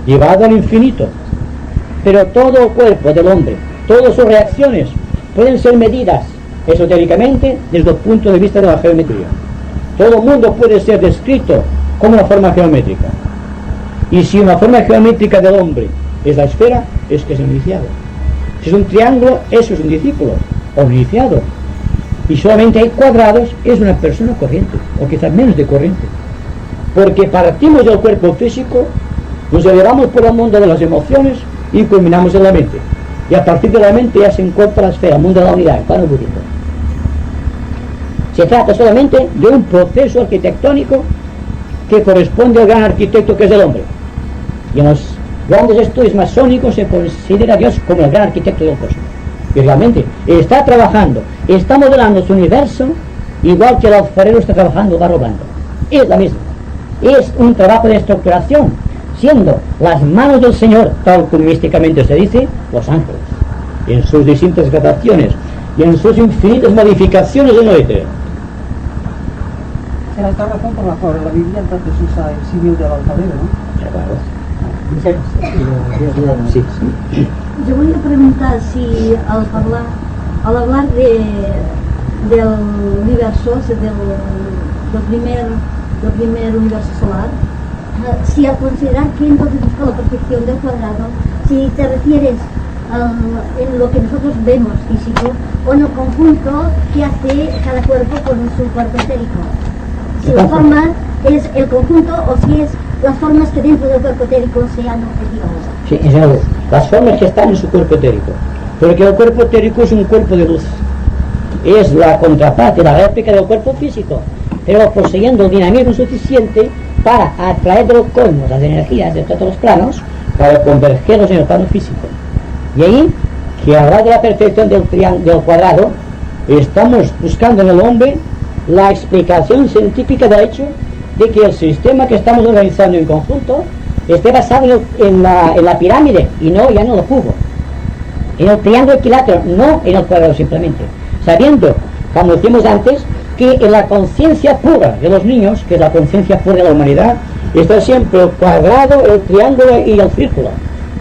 llevado al infinito. Pero todo el cuerpo del hombre, todas sus reacciones pueden ser medidas esotéricamente desde el punto de vista de la geometría. Todo el mundo puede ser descrito como una forma geométrica. Y si una forma geométrica del hombre es la esfera, es que es un iniciado. Si es un triángulo, eso es un discípulo o un iniciado. Y solamente hay cuadrados, es una persona corriente, o quizás menos de corriente. Porque partimos del cuerpo físico, nos elevamos por el mundo de las emociones y culminamos en la mente. Y a partir de la mente ya se encuentra la esfera, el mundo de la unidad, el plano budismo. Se trata solamente de un proceso arquitectónico que corresponde al gran arquitecto que es el hombre. Y en los grandes estudios masónicos se considera a Dios como el gran arquitecto del cosmos. Y realmente está trabajando, está modelando su universo igual que el alfarero está trabajando barro blanco. Es la misma. Es un trabajo de estructuración, siendo las manos del Señor, tal como místicamente se dice, los ángeles, en sus distintas gradaciones y en sus infinitas modificaciones en lo etéreo. Será esta razón por la cual la Biblia entonces usa el símil del alfarero, ¿no? Sí. Yo voy a preguntar si al hablar del universo, del primer universo solar, si al considerar que entonces busca la perfección del cuadrado, si te refieres en lo que nosotros vemos físico o en el conjunto que hace cada cuerpo con su cuerpo etérico. Si la forma es el conjunto o si es las formas que dentro del cuerpo etérico sean objetivas. Sí, en general, las formas que están en su cuerpo etérico. Porque el cuerpo etérico es un cuerpo de luz. Es la contraparte, la réplica del cuerpo físico, pero poseyendo el dinamismo suficiente para atraer de los cosmos las energías de todos los planos para convergerlos en el plano físico. Y ahí, que hablar de la perfección del cuadrado, estamos buscando en el hombre la explicación científica del hecho de que el sistema que estamos organizando en conjunto esté basado en la pirámide y no ya en el cubo. en el triángulo equilátero, no en el cuadrado simplemente, sabiendo, como decíamos antes, que en la conciencia pura de los niños, que es la conciencia pura de la humanidad, está siempre el cuadrado, el triángulo y el círculo.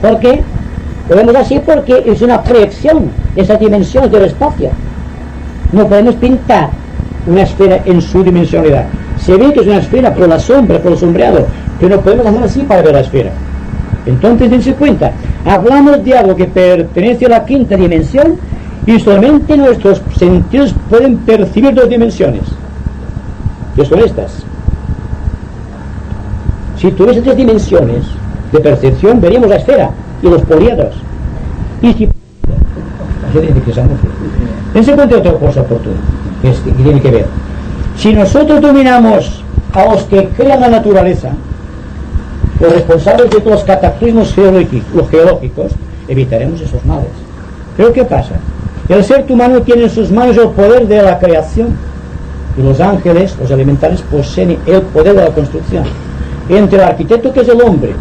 ¿Por qué? Lo vemos así porque es una proyección de esas dimensiones del espacio. No podemos pintar una esfera en su dimensionalidad. Se ve que es una esfera por la sombra, por el sombreado, pero no podemos hacer así para ver la esfera. Entonces, dense cuenta, hablamos de algo que pertenece a la quinta dimensión y solamente nuestros sentidos pueden percibir dos dimensiones, que son estas. Si tuviese tres dimensiones de percepción, veríamos la esfera y los poliedros. Y si... dense cuenta de otra cosa oportuna, que tiene que ver. Si nosotros dominamos a los que crean la naturaleza, los responsables de todos los cataclismos geológicos, evitaremos esos males. Pero ¿qué pasa? El ser humano tiene en sus manos el poder de la creación y los ángeles, los elementales, poseen el poder de la construcción. Entre el arquitecto, que es el hombre,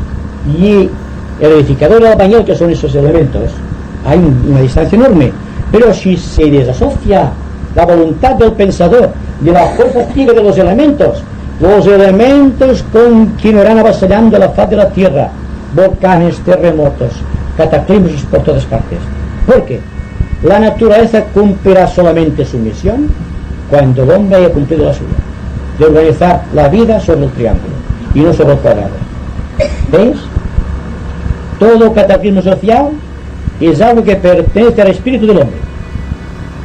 y el edificador y el albañil, que son esos elementos, hay una distancia enorme. Pero si se desasocia la voluntad del pensador de la fuerza ciega de los elementos continuarán avasallando la faz de la tierra, volcanes, terremotos, cataclismos por todas partes. ¿Por qué? La naturaleza cumplirá solamente su misión cuando el hombre haya cumplido la suya, de organizar la vida sobre el triángulo y no sobre el cuadrado. ¿Veis? Todo cataclismo social es algo que pertenece al espíritu del hombre,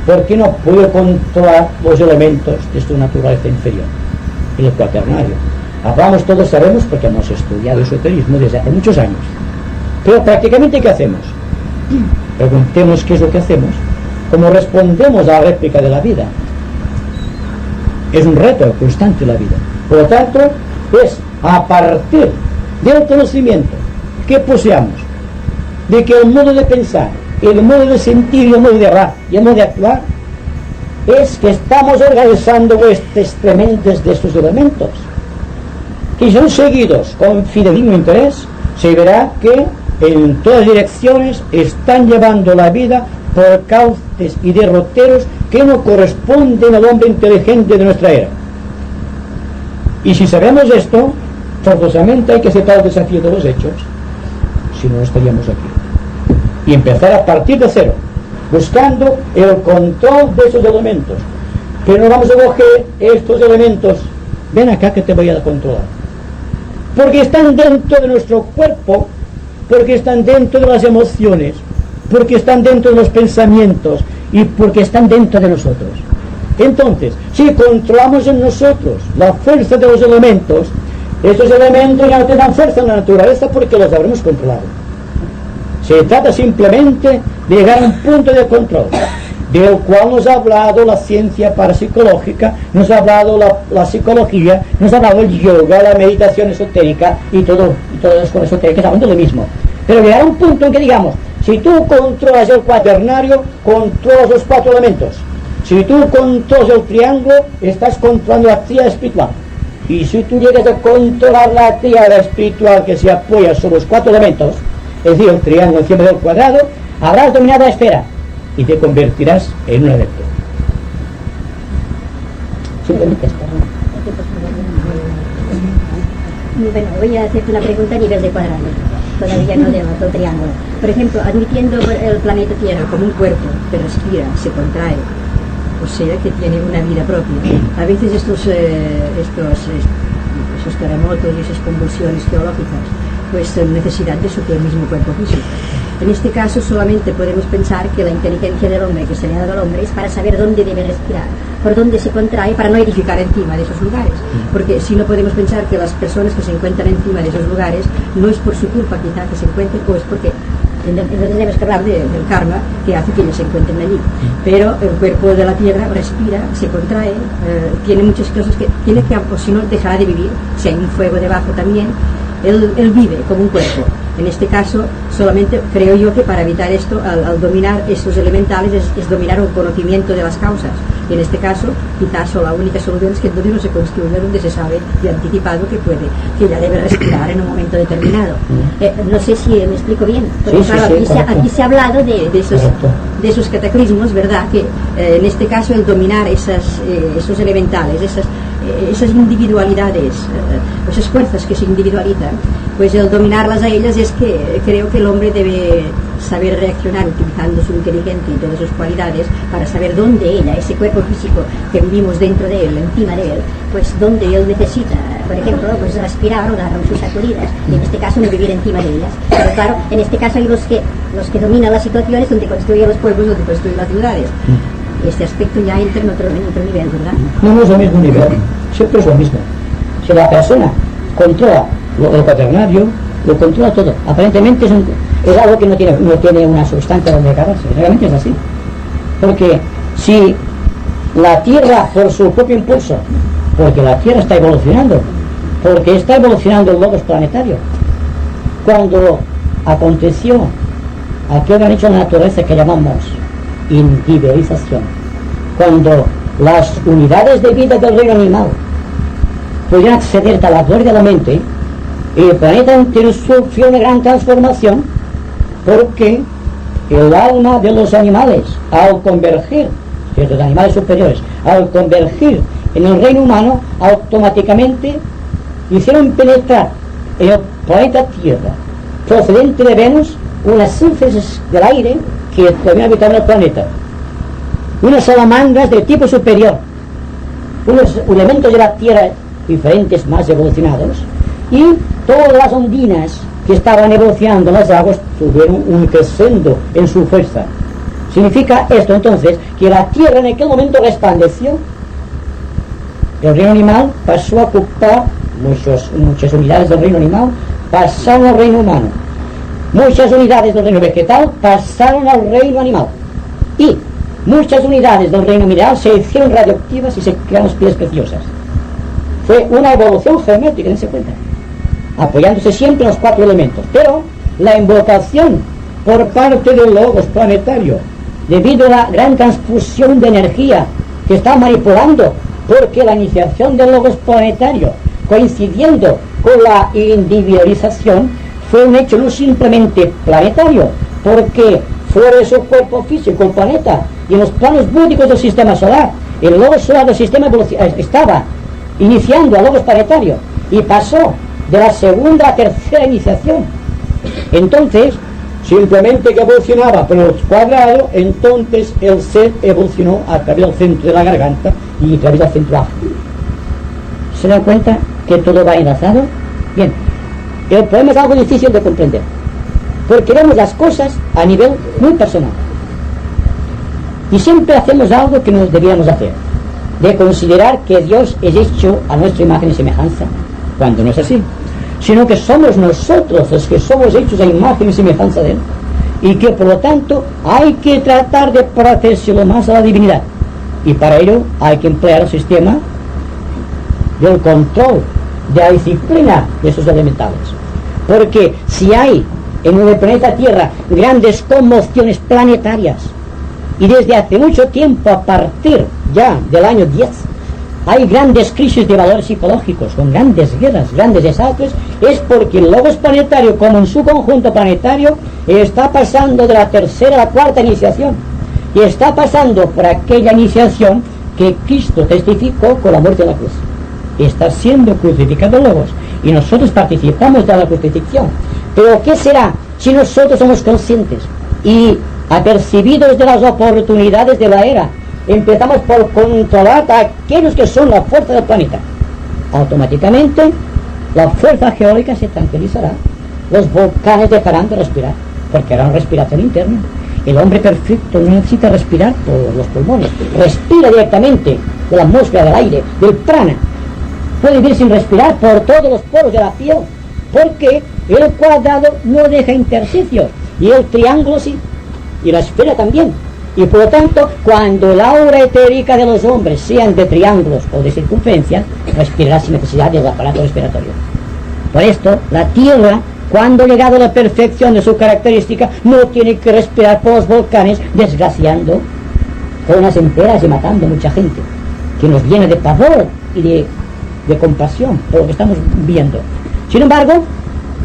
porque no puede controlar los elementos de su naturaleza inferior, el cuaternario. Hablamos todos, sabemos, porque hemos estudiado esoterismo desde hace muchos años. Pero prácticamente, ¿qué hacemos? Preguntemos qué es lo que hacemos, cómo respondemos a la réplica de la vida. Es un reto constante la vida. Por lo tanto, es a partir del conocimiento que poseamos de que el modo de pensar, el modo de sentir y el modo de hablar y el modo de actuar es que estamos organizando huestes tremendas de estos elementos, que son seguidos con fidedigno interés. Se verá que en todas direcciones están llevando la vida por cauces y derroteros que no corresponden al hombre inteligente de nuestra era. Y si sabemos esto, forzosamente hay que aceptar el desafío de los hechos, si no estaríamos aquí, y empezar a partir de cero, buscando el control de esos elementos. Pero no vamos a coger estos elementos, ven acá que te voy a controlar, porque están dentro de nuestro cuerpo, porque están dentro de las emociones, porque están dentro de los pensamientos y porque están dentro de nosotros. Entonces, si controlamos en nosotros la fuerza de los elementos, estos elementos ya no tendrán fuerza en la naturaleza porque los habremos controlado. Se trata simplemente de llegar a un punto de control, del cual nos ha hablado la ciencia parapsicológica, nos ha hablado la psicología, nos ha hablado el yoga, la meditación esotérica y todas las cosas esotéricas hablan de lo mismo. Pero llegar a un punto en que digamos, si tú controlas el cuaternario, controlas los cuatro elementos. Si tú controlas el triángulo, estás controlando la tríada espiritual. Y si tú llegas a controlar la tríada espiritual que se apoya sobre los cuatro elementos, es decir, el triángulo encima del cuadrado, habrás dominado la esfera y te convertirás en un adepto. Simplemente esto. Bueno, voy a hacerte una pregunta a nivel de cuadrado, todavía no de otro triángulo. Por ejemplo, admitiendo el planeta Tierra como un cuerpo que respira, se contrae, o sea que tiene una vida propia. A veces esos terremotos y esas convulsiones geológicas pues son necesidad de su mismo cuerpo físico. En este caso solamente podemos pensar que la inteligencia del hombre que se le ha dado al hombre es para saber dónde debe respirar, por dónde se contrae, para no edificar encima de esos lugares, porque si no podemos pensar que las personas que se encuentran encima de esos lugares no es por su culpa quizá que se encuentren, o es porque entonces tenemos que hablar del karma que hace que ellos se encuentren allí. Pero el cuerpo de la tierra respira, se contrae, tiene muchas cosas que tiene que, o si no, dejará de vivir. Si hay un fuego debajo también, él vive como un cuerpo. En este caso, solamente creo yo que para evitar esto, al dominar estos elementales, es dominar un conocimiento de las causas. Y en este caso, quizás la única solución es que entonces no se construya donde se sabe de anticipado que ya debe respirar en un momento determinado. No sé si me explico bien, porque Sí, claro, sí, aquí se ha hablado de esos cataclismos, ¿verdad? Que en este caso el dominar esos elementales, esas individualidades, esas fuerzas que se individualizan, pues el dominarlas a ellas es que creo que el hombre debe saber reaccionar utilizando su inteligencia y todas sus cualidades para saber dónde ella, ese cuerpo físico que vivimos dentro de él, encima de él, pues dónde él necesita, por ejemplo, pues respirar o dar sus sacudidas, y en este caso no vivir encima de ellas. Pero claro, en este caso hay los que dominan las situaciones, donde construyen los pueblos, donde construyen las ciudades. Este aspecto ya entra en otro nivel, ¿verdad? No es el mismo nivel, siempre es lo mismo. Si la persona controla lo cuaternario, lo controla todo. Aparentemente es algo que no tiene una sustancia donde agarrarse, realmente es así. Porque si la Tierra, por su propio impulso, porque la Tierra está evolucionando, porque está evolucionando el logos planetario, cuando aconteció aquello que han hecho en la naturaleza que llamamos individualización, cuando las unidades de vida del reino animal pudieron acceder a la gloria de la mente, el planeta entero sufrió una gran transformación, porque el alma de los animales, al converger, ciertos animales superiores, al converger en el reino humano, automáticamente hicieron penetrar en el planeta Tierra, procedente de Venus, unas síntesis del aire que todavía habitaban el planeta, unas salamandras de tipo superior, unos elementos de la Tierra diferentes, más evolucionados, y todas las ondinas que estaban evolucionando en las aguas tuvieron un crescendo en su fuerza. Significa esto entonces que la Tierra en aquel momento resplandeció. El reino animal pasó a ocupar muchas unidades del reino animal, pasaron al reino humano. Muchas unidades del reino vegetal pasaron al reino animal, y muchas unidades del reino mineral se hicieron radioactivas y se crearon piedras preciosas. Fue una evolución geométrica, dense cuenta, apoyándose siempre en los 4 elementos. Pero la invocación por parte del logos planetario, debido a la gran transfusión de energía que está manipulando, porque la iniciación del logos planetario, coincidiendo con la individualización, fue un hecho no simplemente planetario, porque fuera de su cuerpo físico, el planeta, y en los planos búdicos del sistema solar, el logos solar del sistema estaba iniciando al logos planetario, y pasó de la segunda a tercera iniciación. Entonces, simplemente que evolucionaba por el cuadrado, entonces el ser evolucionó a través del centro de la garganta y a través del centro bajo. ¿Se dan cuenta que todo va enlazado? Bien, el problema es algo difícil de comprender, porque vemos las cosas a nivel muy personal, y siempre hacemos algo que no debíamos hacer, de considerar que Dios es hecho a nuestra imagen y semejanza, cuando no es así, sino que somos nosotros los que somos hechos a imagen y semejanza de Él, y que por lo tanto hay que tratar de parecérselo más a la divinidad, y para ello hay que emplear el sistema del control, de la disciplina de esos elementales. Porque si hay en el planeta Tierra grandes conmociones planetarias, y desde hace mucho tiempo, a partir ya del año 10, hay grandes crisis de valores psicológicos, con grandes guerras, grandes desastres, es porque el logos planetario, como en su conjunto planetario, está pasando de la tercera a la cuarta iniciación, y está pasando por aquella iniciación que Cristo testificó con la muerte de la cruz. Está siendo crucificado el logos, y nosotros participamos de la crucifixión. Pero ¿qué será si nosotros somos conscientes y apercibidos de las oportunidades de la era, empezamos por controlar a aquellos que son la fuerza del planeta? Automáticamente la fuerza geológica se tranquilizará, los volcanes dejarán de respirar, porque hará una respiración interna. El hombre perfecto no necesita respirar por los pulmones, respira directamente de la atmósfera, del aire, del prana. Puede vivir sin respirar por todos los poros de la piel, porque el cuadrado no deja intersticios, y el triángulo sí, y la esfera también. Y por lo tanto, cuando el aura etérica de los hombres sean de triángulos o de circunferencias, respirará sin necesidad del aparato respiratorio. Por esto, la Tierra, cuando llegado a la perfección de su característica, no tiene que respirar por los volcanes, desgraciando zonas enteras y matando a mucha gente, que nos llena de pavor y de compasión por lo que estamos viendo. Sin embargo,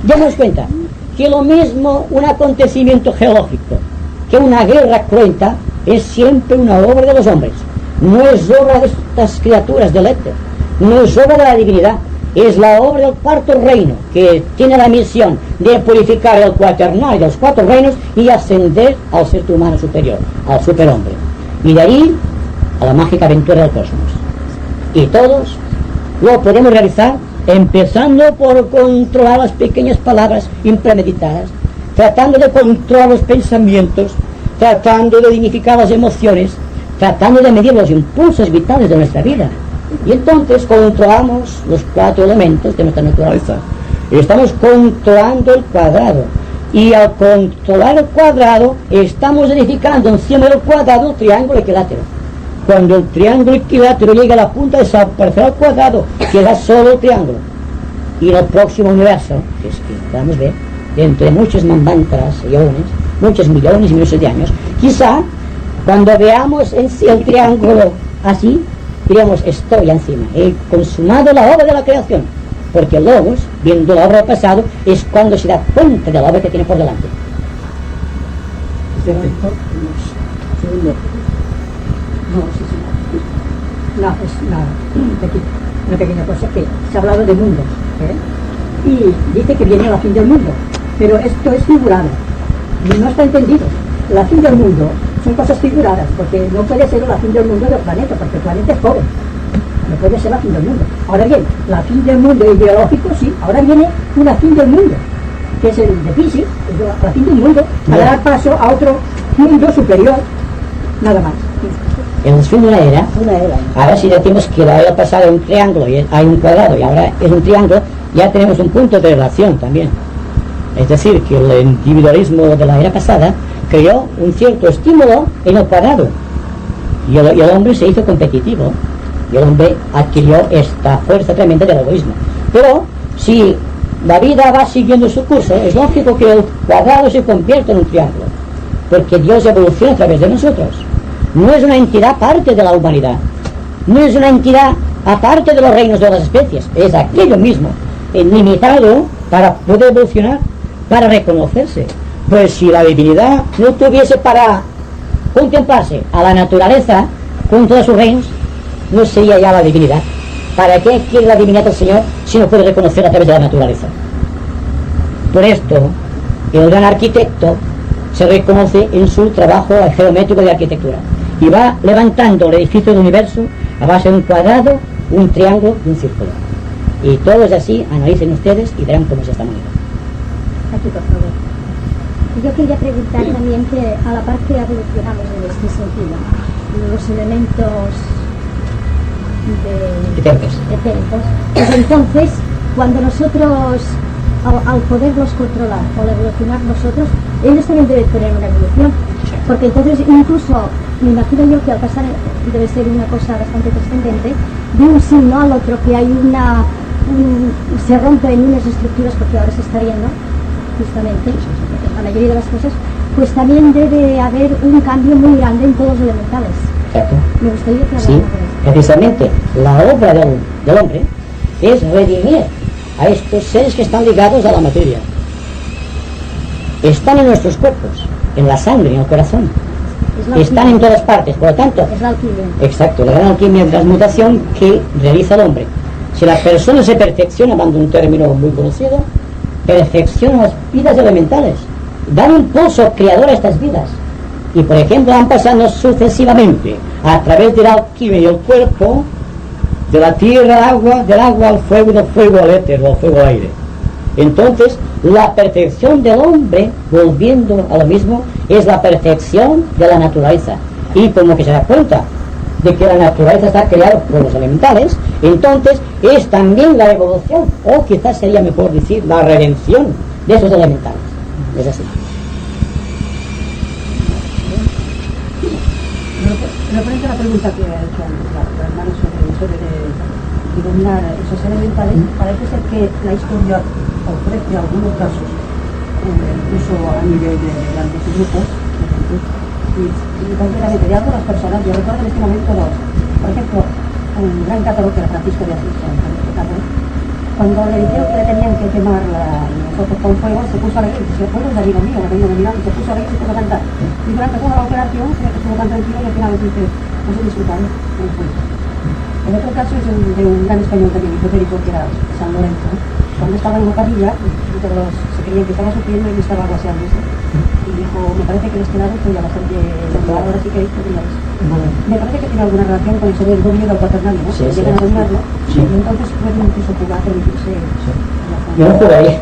demos cuenta que lo mismo un acontecimiento geológico que una guerra cruenta es siempre una obra de los hombres, no es obra de estas criaturas del éter, no es obra de la divinidad, es la obra del cuarto reino, que tiene la misión de purificar el cuaternario de los cuatro reinos y ascender al ser humano superior, al superhombre, y de ahí a la mágica aventura del cosmos. Y todos lo podemos realizar empezando por controlar las pequeñas palabras impremeditadas, tratando de controlar los pensamientos, tratando de dignificar las emociones, tratando de medir los impulsos vitales de nuestra vida. Y entonces controlamos los cuatro elementos de nuestra naturaleza. Estamos controlando el cuadrado. Y al controlar el cuadrado, estamos edificando encima del cuadrado el triángulo equilátero. Cuando el triángulo equilátero llega a la punta, desaparecerá el cuadrado, queda solo el triángulo. Y en el próximo universo, que es que podamos ver, dentro de muchos manvantras, eones, muchos millones y millones de años, quizá cuando veamos en sí el triángulo así, diremos, estoy encima, he consumado la obra de la creación, porque el Logos, viendo la obra del pasado, es cuando se da cuenta de la obra que tiene por delante. No, es una pequeña cosa que se ha hablado de mundo, ¿eh? Y dice que viene la fin del mundo, pero esto es figurado, no está entendido. La fin del mundo son cosas figuradas, porque no puede ser la fin del mundo del planeta, porque el planeta es joven, no puede ser la fin del mundo. Ahora bien, la fin del mundo ideológico sí, ahora viene una fin del mundo, que es el de Piscis, es la fin del mundo, para dar paso a otro mundo superior, nada más. En el fin de una era, ahora si decimos que la era pasada era un triángulo y hay un cuadrado y ahora es un triángulo, ya tenemos un punto de relación también. Es decir, que el individualismo de la era pasada creó un cierto estímulo en el cuadrado y el hombre se hizo competitivo y el hombre adquirió esta fuerza tremenda del egoísmo. Pero si la vida va siguiendo su curso, es lógico que el cuadrado se convierta en un triángulo, porque Dios evoluciona a través de nosotros. No es una entidad aparte de la humanidad, no es una entidad aparte de los reinos de las especies, es aquello mismo, limitado para poder evolucionar, para reconocerse. Pues si la divinidad no tuviese para contemplarse a la naturaleza con todos sus reinos, no sería ya la divinidad. ¿Para qué quiere la divinidad del Señor si no puede reconocer a través de la naturaleza? Por esto, el gran arquitecto se reconoce en su trabajo geométrico de arquitectura y va levantando el edificio del universo a base de un cuadrado, un triángulo y un círculo. Y todo es así, analicen ustedes y verán cómo se está moviendo. Aquí, por favor. Yo quería preguntar también que a la par que evolucionamos en este sentido, los elementos etéricos, pues entonces, cuando nosotros, al poderlos controlar o al evolucionar nosotros, ellos también deben tener una evolución, porque entonces incluso, me imagino yo que al pasar debe ser una cosa bastante trascendente, de un signo al otro, que hay se rompen unas estructuras, porque ahora se está viendo justamente la mayoría de las cosas, pues también debe haber un cambio muy grande en todos los elementales. Exacto. Me gustaría que Sí, hablara de esto. precisamente la obra del hombre es redimir a estos seres que están ligados a la materia. Están en nuestros cuerpos, en la sangre, en el corazón, están en todas partes, por lo tanto, es la alquimia. exacto, la gran alquimia de transmutación que realiza el hombre. Si la persona se perfecciona, dando un término muy conocido, perfecciona las vidas elementales, dan un impulso creador a estas vidas, y por ejemplo van pasando sucesivamente a través de la alquimia y el cuerpo, de la tierra al agua, del agua al fuego y del fuego al éter o al fuego al aire. Entonces la perfección del hombre, volviendo a lo mismo, es la perfección de la naturaleza, y como que se da cuenta de que la naturaleza está creada por los elementales, entonces es también la evolución, o quizás sería mejor decir la redención de esos elementales. Es así. Referente a la pregunta que ha hecho antes la hermana sobre de dominar esos elementales, parece ser que la historia ofrece algunos casos, incluso a nivel de grandes grupos, por ejemplo, y concretamente de algunas personas. Yo recuerdo en este momento dos. Por ejemplo, un gran católico que era Francisco de Asís, cuando le dijeron que le tenían que quemar los ojos con fuego, se puso a leer, se fue un amigo mío, amigo de Milán, se puso a leer y se puso a cantar. Y durante toda la operación, creo que estuvo tan tranquilo y al final dice, no sé disfrutar, no fue. El otro caso es el de un gran español también, esotérico, que era San Lorenzo. Cuando estaba en una capilla, todos se creían que estaba sufriendo y estaba gaseándose. Y dijo, me parece que de este lado estoy a la gente, ahora sí que podríais. Me parece que tiene alguna relación con eso del dominio del cuaternario, ¿no? Sí, Llegan a dominarlo, sí. y entonces pueden incluso jugar, permitirse. Yo no jugaría,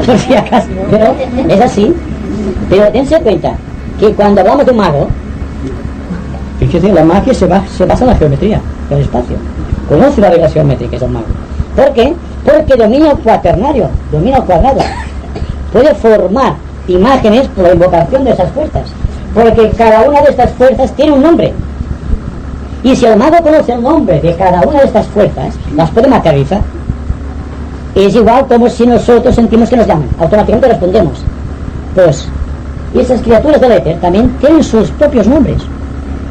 por si acaso, pero es así. Pero dense cuenta que cuando hablamos de un mago, fíjese, la magia se basa en la geometría del espacio. Conoce la regla geométrica, es el mago. ¿Por qué? Porque domina el cuaternario, domina el cuadrado. Puede formar imágenes por la invocación de esas fuerzas, porque cada una de estas fuerzas tiene un nombre. Y si el mago conoce el nombre de cada una de estas fuerzas, las puede materializar. Es igual como si nosotros sentimos que nos llaman, automáticamente respondemos. Pues esas criaturas del éter también tienen sus propios nombres.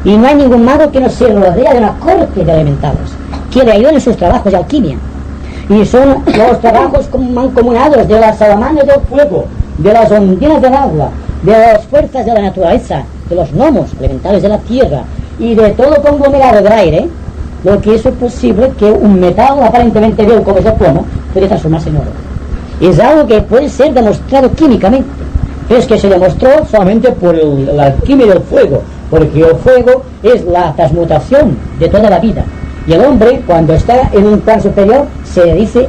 Y no hay ningún mago que no se rodea de una corte de elementales, que le ayuden en sus trabajos de alquimia. Y son los trabajos mancomunados de las salamandras del fuego, de las ondinas del agua, de las fuerzas de la naturaleza, de los gnomos elementales de la tierra y de todo conglomerado del aire, lo que hizo posible que un metal aparentemente vil como es el plomo puede transformarse en oro. Es algo que puede ser demostrado químicamente, pero es que se demostró solamente por la alquimia del fuego, porque el fuego es la transmutación de toda la vida. Y el hombre, cuando está en un plano superior, se dice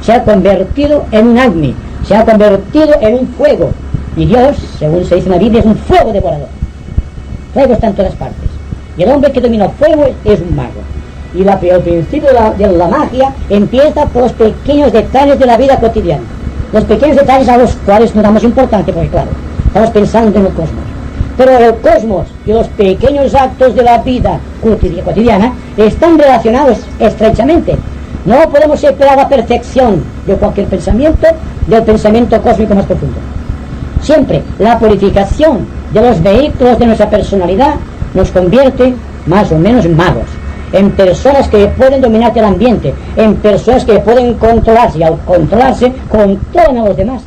se ha convertido en un agni, se ha convertido en un fuego. Y Dios, según se dice en la Biblia, es un fuego devorador. El fuego está en todas partes. Y el hombre que domina el fuego es un mago. Y el principio de la magia empieza por los pequeños detalles de la vida cotidiana. Los pequeños detalles a los cuales no damos importancia, porque claro, estamos pensando en el cosmos. Pero el cosmos y los pequeños actos de la vida cotidiana están relacionados estrechamente. No podemos esperar la perfección de cualquier pensamiento del pensamiento cósmico más profundo. Siempre la purificación de los vehículos de nuestra personalidad nos convierte más o menos en magos, en personas que pueden dominar el ambiente, en personas que pueden controlarse y al controlarse controlan a los demás.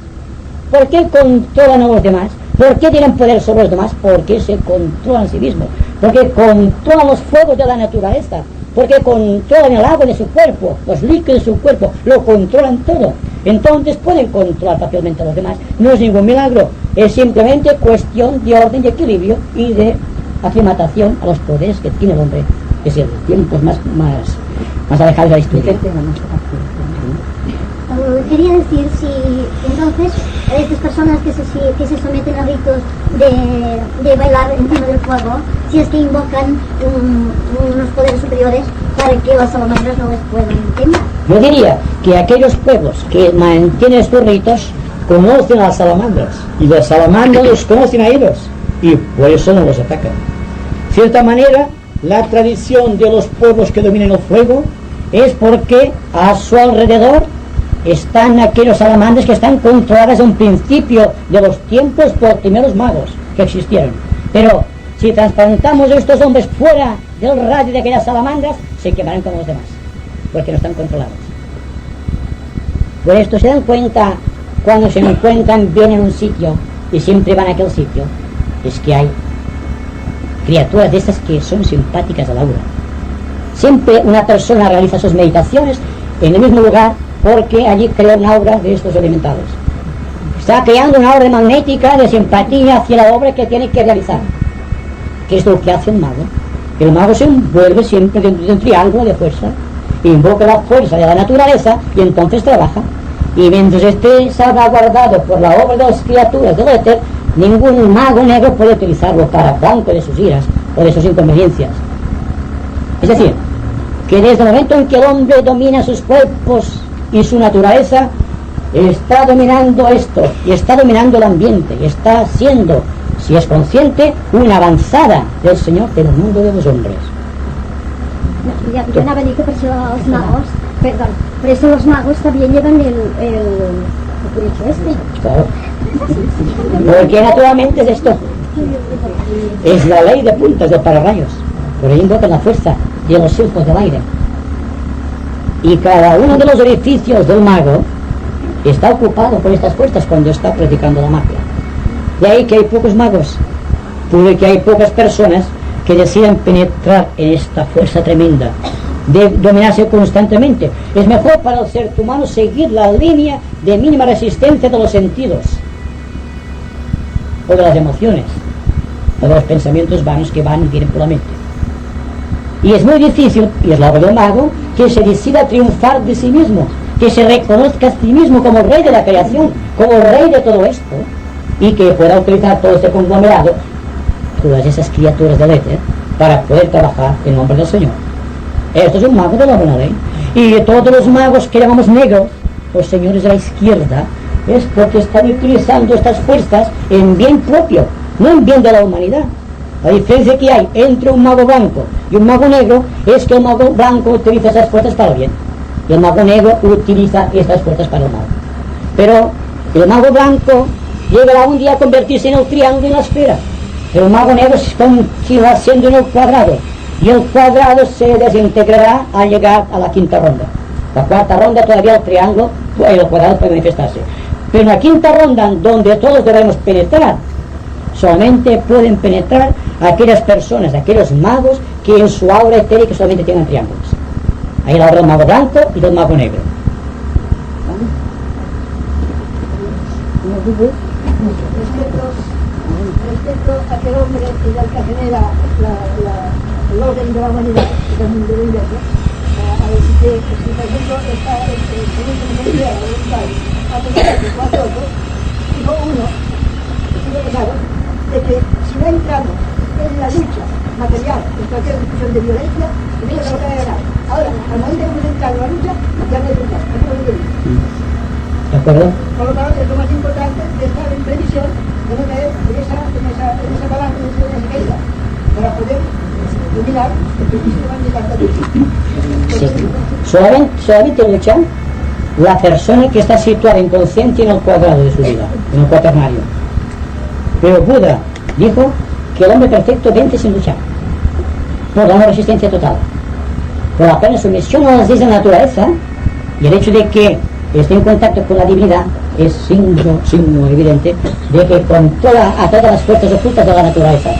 ¿Por qué controlan a los demás? ¿Por qué tienen poder sobre los demás? Porque se controlan a sí mismos, porque controlan los fuegos de la naturaleza, porque controlan el agua de su cuerpo, los líquidos de su cuerpo, lo controlan todo. Entonces pueden controlar fácilmente a los demás. No es ningún milagro, es simplemente cuestión de orden y equilibrio y de aclimatación a los poderes que tiene el hombre, que es el tiempo más alejado de la historia. Quería decir si entonces estas personas que se someten a ritos de bailar encima del fuego, si es que invocan unos poderes superiores para que las salamandras no les puedan quemar. Yo diría que aquellos pueblos que mantienen estos ritos conocen a las salamandras y las salamandras los conocen a ellos y por eso no los atacan. De cierta manera, la tradición de los pueblos que dominan el fuego es porque a su alrededor están aquellos salamandras que están controladas desde un principio de los tiempos por primeros magos que existieron. Pero si trasplantamos a estos hombres fuera del radio de aquellas salamandras, se quemarán como los demás, porque no están controlados. Por esto se dan cuenta cuando se encuentran bien en un sitio y siempre van a aquel sitio, es que hay criaturas de estas que son simpáticas al aura. Siempre una persona realiza sus meditaciones en el mismo lugar porque allí crea una aura de estos elementales. Está creando una aura magnética de simpatía hacia la obra que tiene que realizar. ¿Qué es lo que hace un mago? El mago se envuelve siempre dentro de un triángulo de fuerza, invoca la fuerza de la naturaleza y entonces trabaja. Y mientras esté salvaguardado por la obra de las criaturas del éter, ningún mago negro puede utilizarlo para blanco de sus iras o de sus inconveniencias. Es decir, que desde el momento en que el hombre domina sus cuerpos y su naturaleza, está dominando esto y está dominando el ambiente y está siendo, si es consciente, una avanzada del Señor del mundo de los hombres. Yo anava a dir que per això els magos, perdó, per això els magos també lleven por hecho este. Claro. Porque naturalmente es esto. Es la ley de puntas del pararrayos. Por ahí invocan la fuerza de los surcos del aire. Y cada uno de los orificios del mago está ocupado por estas fuerzas cuando está practicando la magia. De ahí que hay pocos magos, porque hay pocas personas que deciden penetrar en esta fuerza tremenda de dominarse constantemente. Es mejor para el ser humano seguir la línea de mínima resistencia de los sentidos o de las emociones o de los pensamientos vanos que van y vienen por la mente. Y es muy difícil, y es la obra del mago, que se decida triunfar de sí mismo, que se reconozca a sí mismo como rey de la creación, como rey de todo esto, y que pueda utilizar todo este conglomerado, todas esas criaturas del éter, para poder trabajar en nombre del Señor. Esto es un mago de la buena ley. Y todos los magos que llamamos negros, los señores de la izquierda, es porque están utilizando estas fuerzas en bien propio, no en bien de la humanidad. La diferencia que hay entre un mago blanco y un mago negro es que el mago blanco utiliza esas fuerzas para el bien y el mago negro utiliza estas fuerzas para el mal. Pero el mago blanco llegará un día a convertirse en el triángulo y la esfera. El mago negro continúa siendo en el cuadrado y el cuadrado se desintegrará al llegar a la quinta ronda. La cuarta ronda todavía el triángulo, el cuadrado puede manifestarse. Pero en la quinta ronda, donde todos debemos penetrar, solamente pueden penetrar aquellas personas, aquellos magos que en su aura etérica solamente tienen triángulos. Ahí la obra del mago blanco y del mago negro. Respecto a aquel hombre que es el que genera el orden de la humanidad, del mundo del universo, a ver si por ejemplo está el segundo que me un país, a tener que 4 otros, dijo uno, estuve pesado, de que si no entramos en la lucha material, en cualquier discusión de violencia, tenemos que ganar. Ahora, al momento que hemos entrado en la lucha, ya no hay lucha, no podemos vivir. ¿De acuerdo? Por lo tanto, es lo más importante de estar en previsión, de no caer en esa balanza, en esa caída, para poder dominar el sistema de la Sí. Solamente lucha la persona que está situada en conciencia en el cuadrado de su vida, en el cuaternario. Pero Buda dijo que el hombre perfecto vence sin luchar, por la no resistencia total, por la plena sumisión a las leyes de la naturaleza, y el hecho de que esté en contacto con la divinidad es signo evidente de que controla a todas las fuerzas ocultas de la naturaleza.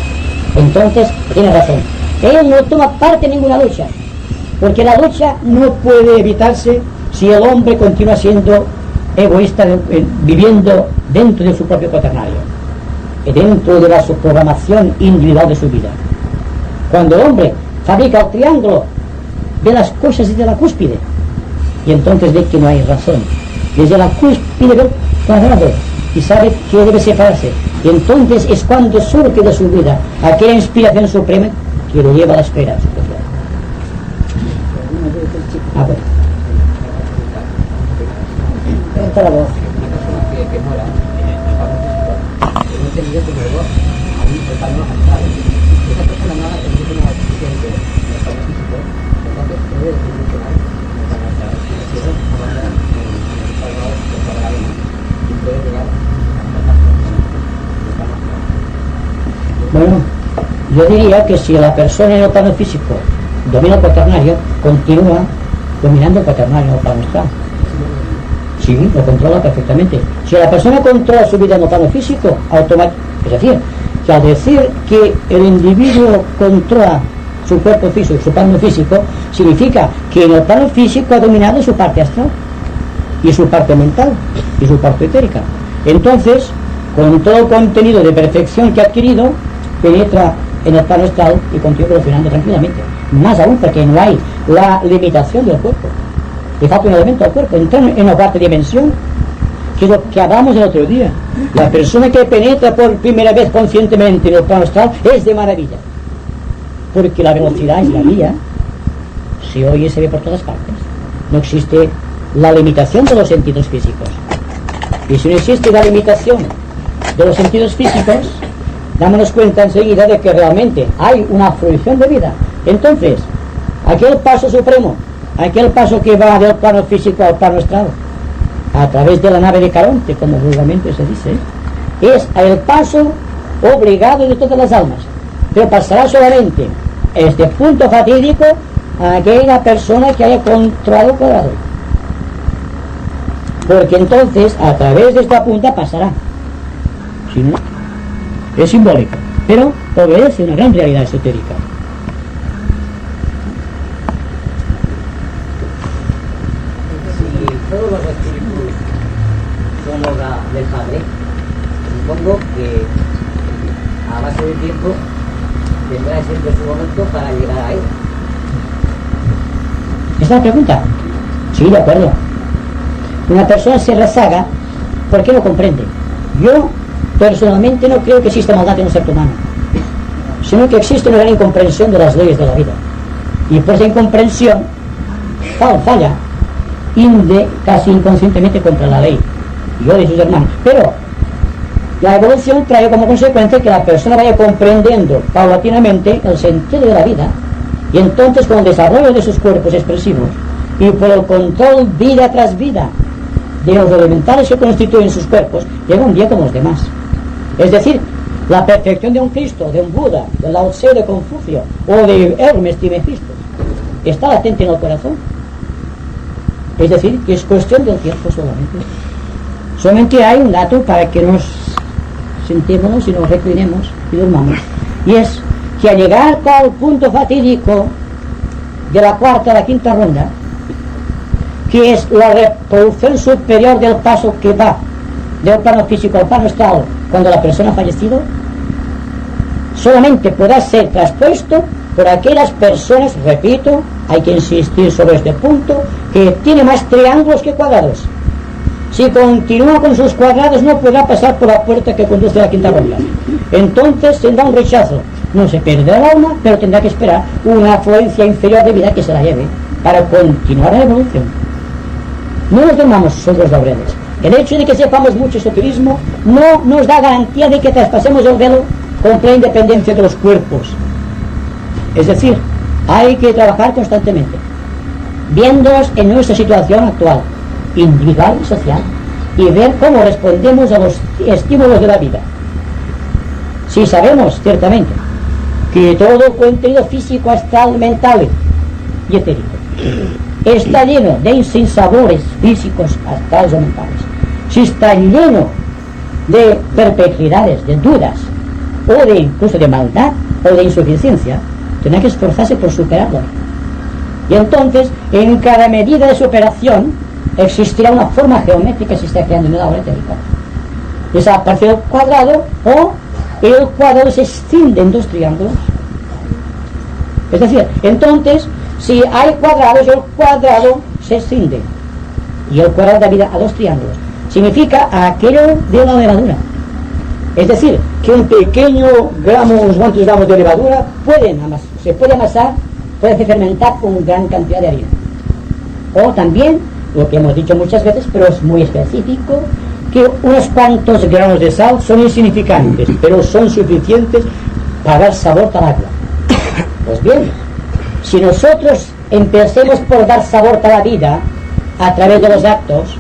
Entonces tiene razón, él no toma parte en ninguna lucha, porque la lucha no puede evitarse si el hombre continúa siendo egoísta, viviendo dentro de su propio cuaternario, dentro de la subprogramación individual de su vida. Cuando el hombre fabrica el triángulo, ve las cosas desde la cúspide, y entonces ve que no hay razón. Desde la cúspide del cuadrado y sabe que debe separarse. Y entonces es cuando surge de su vida aquella inspiración suprema que lo lleva a la esfera superior. A ver. Entra la voz. Bueno, yo diría que si la persona en el plano físico domina el cuaternario, continúa dominando el cuaternario en el plano astral. Sí, lo controla perfectamente. Si la persona controla su vida en el plano físico, automáticamente, es decir, que al decir que el individuo controla su cuerpo físico, su plano físico, significa que en el plano físico ha dominado su parte astral, y su parte mental, y su parte etérica. Entonces, con todo el contenido de perfección que ha adquirido, penetra en el plano astral y continúa evolucionando tranquilamente. Más aún porque no hay la limitación del cuerpo. Le falta un elemento al cuerpo. Entra en la cuarta dimensión, que es lo que hablamos el otro día. La persona que penetra por primera vez conscientemente en el plano astral es de maravilla. Porque la velocidad es la vía, se oye y se ve por todas partes. No existe la limitación de los sentidos físicos. Y si no existe la limitación de los sentidos físicos, dámonos cuenta enseguida de que realmente hay una fruición de vida. Entonces, aquel paso supremo, aquel paso que va del plano físico al plano astral, a través de la nave de Caronte, como vulgarmente se dice, es el paso obligado de todas las almas, pero pasará solamente este punto fatídico a aquella persona que haya controlado el cuadrado, porque entonces a través de esta punta pasará. Si no, es simbólico, pero obedece a una gran realidad esotérica. Si todos los espíritus son obra del Padre, supongo que a base del tiempo tendrá siempre su momento para llegar a él. ¿Esta es la pregunta? Sí, de acuerdo. Una persona se rezaga porque no comprende. Yo personalmente no creo que exista maldad en un ser humano, sino que existe una gran incomprensión de las leyes de la vida, y por esa incomprensión falla casi inconscientemente contra la ley y yo de sus hermanos. Pero la evolución trae como consecuencia que la persona vaya comprendiendo paulatinamente el sentido de la vida, y entonces con el desarrollo de sus cuerpos expresivos y por el control vida tras vida de los elementales que constituyen sus cuerpos, llega un día como los demás. Es decir, la perfección de un Cristo, de un Buda, de Lao Tse, de Confucio o de Hermes Trismegisto está latente en el corazón. Es decir, que es cuestión del tiempo solamente. Solamente hay un dato para que nos sentémonos y nos reclinemos y durmamos, y es que al llegar al punto fatídico de la cuarta a la quinta ronda, que es la reproducción superior del paso que va del plano físico al plano astral cuando la persona ha fallecido, solamente podrá ser traspuesto por aquellas personas, repito, hay que insistir sobre este punto, que tiene más triángulos que cuadrados. Si continúa con sus cuadrados no podrá pasar por la puerta que conduce a la quinta ronda. Entonces tendrá un rechazo. No se perderá el alma, pero tendrá que esperar una afluencia inferior de vida que se la lleve para continuar la evolución. No nos dormamos sobre los laureles. El hecho de que sepamos mucho esoterismo no nos da garantía de que traspasemos el velo con plena independencia de los cuerpos. Es decir, hay que trabajar constantemente, viéndonos en nuestra situación actual, individual y social, y ver cómo respondemos a los estímulos de la vida. Si sabemos ciertamente que todo el contenido físico, astral, mental y etérico está lleno de sinsabores físicos, astrales o mentales, si está lleno de perplejidades, de dudas, o de incluso de maldad o de insuficiencia, tendrá que esforzarse por superarlo. Y entonces, en cada medida de superación, existirá una forma geométrica que se está creando en una obra etérica. Desaparece el cuadrado, o el cuadrado se extiende en dos triángulos. Es decir, entonces, si hay cuadrados, el cuadrado se extiende, y el cuadrado da vida a dos triángulos. Significa aquello de la levadura. Es decir, que un pequeño gramo, unos cuantos gramos de levadura se puede amasar, puede fermentar con gran cantidad de harina. O también, lo que hemos dicho muchas veces, pero es muy específico, que unos cuantos gramos de sal son insignificantes, pero son suficientes para dar sabor al agua. Pues bien, si nosotros empecemos por dar sabor a la vida a través de los actos,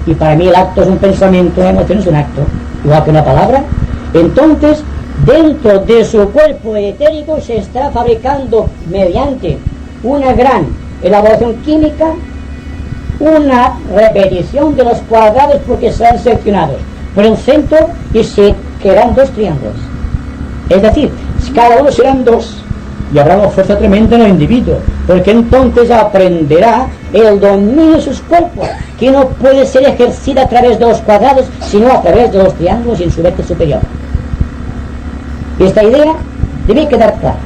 y para mí el acto es un pensamiento, una emoción es un acto, igual que una palabra, entonces dentro de su cuerpo etérico se está fabricando mediante una gran elaboración química una repetición de los cuadrados, porque serán seccionados por el centro y se crearán dos triángulos. Es decir, cada uno serán dos, y habrá una fuerza tremenda en el individuo, porque entonces aprenderá el dominio de sus cuerpos, que no puede ser ejercida a través de los cuadrados, sino a través de los triángulos y en su vértice superior. Y esta idea debe quedar clara.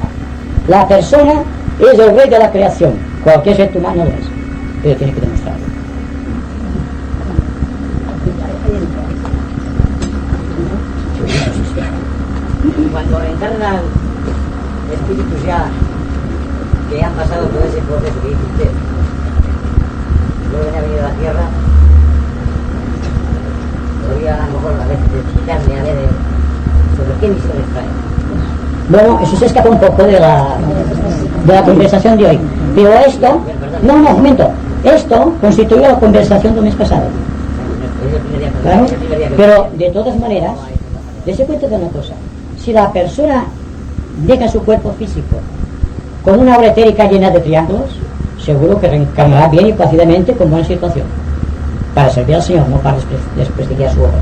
La persona es el rey de la creación, cualquier ser humano lo es, pero tiene que demostrarlo. Cuando encarnan espíritus ya que han pasado todo ese proceso que dice usted, luego han venido a la tierra, podría a lo mejor a veces explicarme a ver sobre qué misiones traen. Bueno, eso se escapa un poco de la conversación de hoy. Pero esto, no, un momento, esto constituyó la conversación del mes pasado. Es el primer día. Claro, Es el primer día que pero de todas maneras, dése cuenta de una cosa. Si la persona deja su cuerpo físico con una obra etérica llena de triángulos, seguro que reencarnará bien y plácidamente con buena situación para servir al Señor, no para desprestigiar su obra.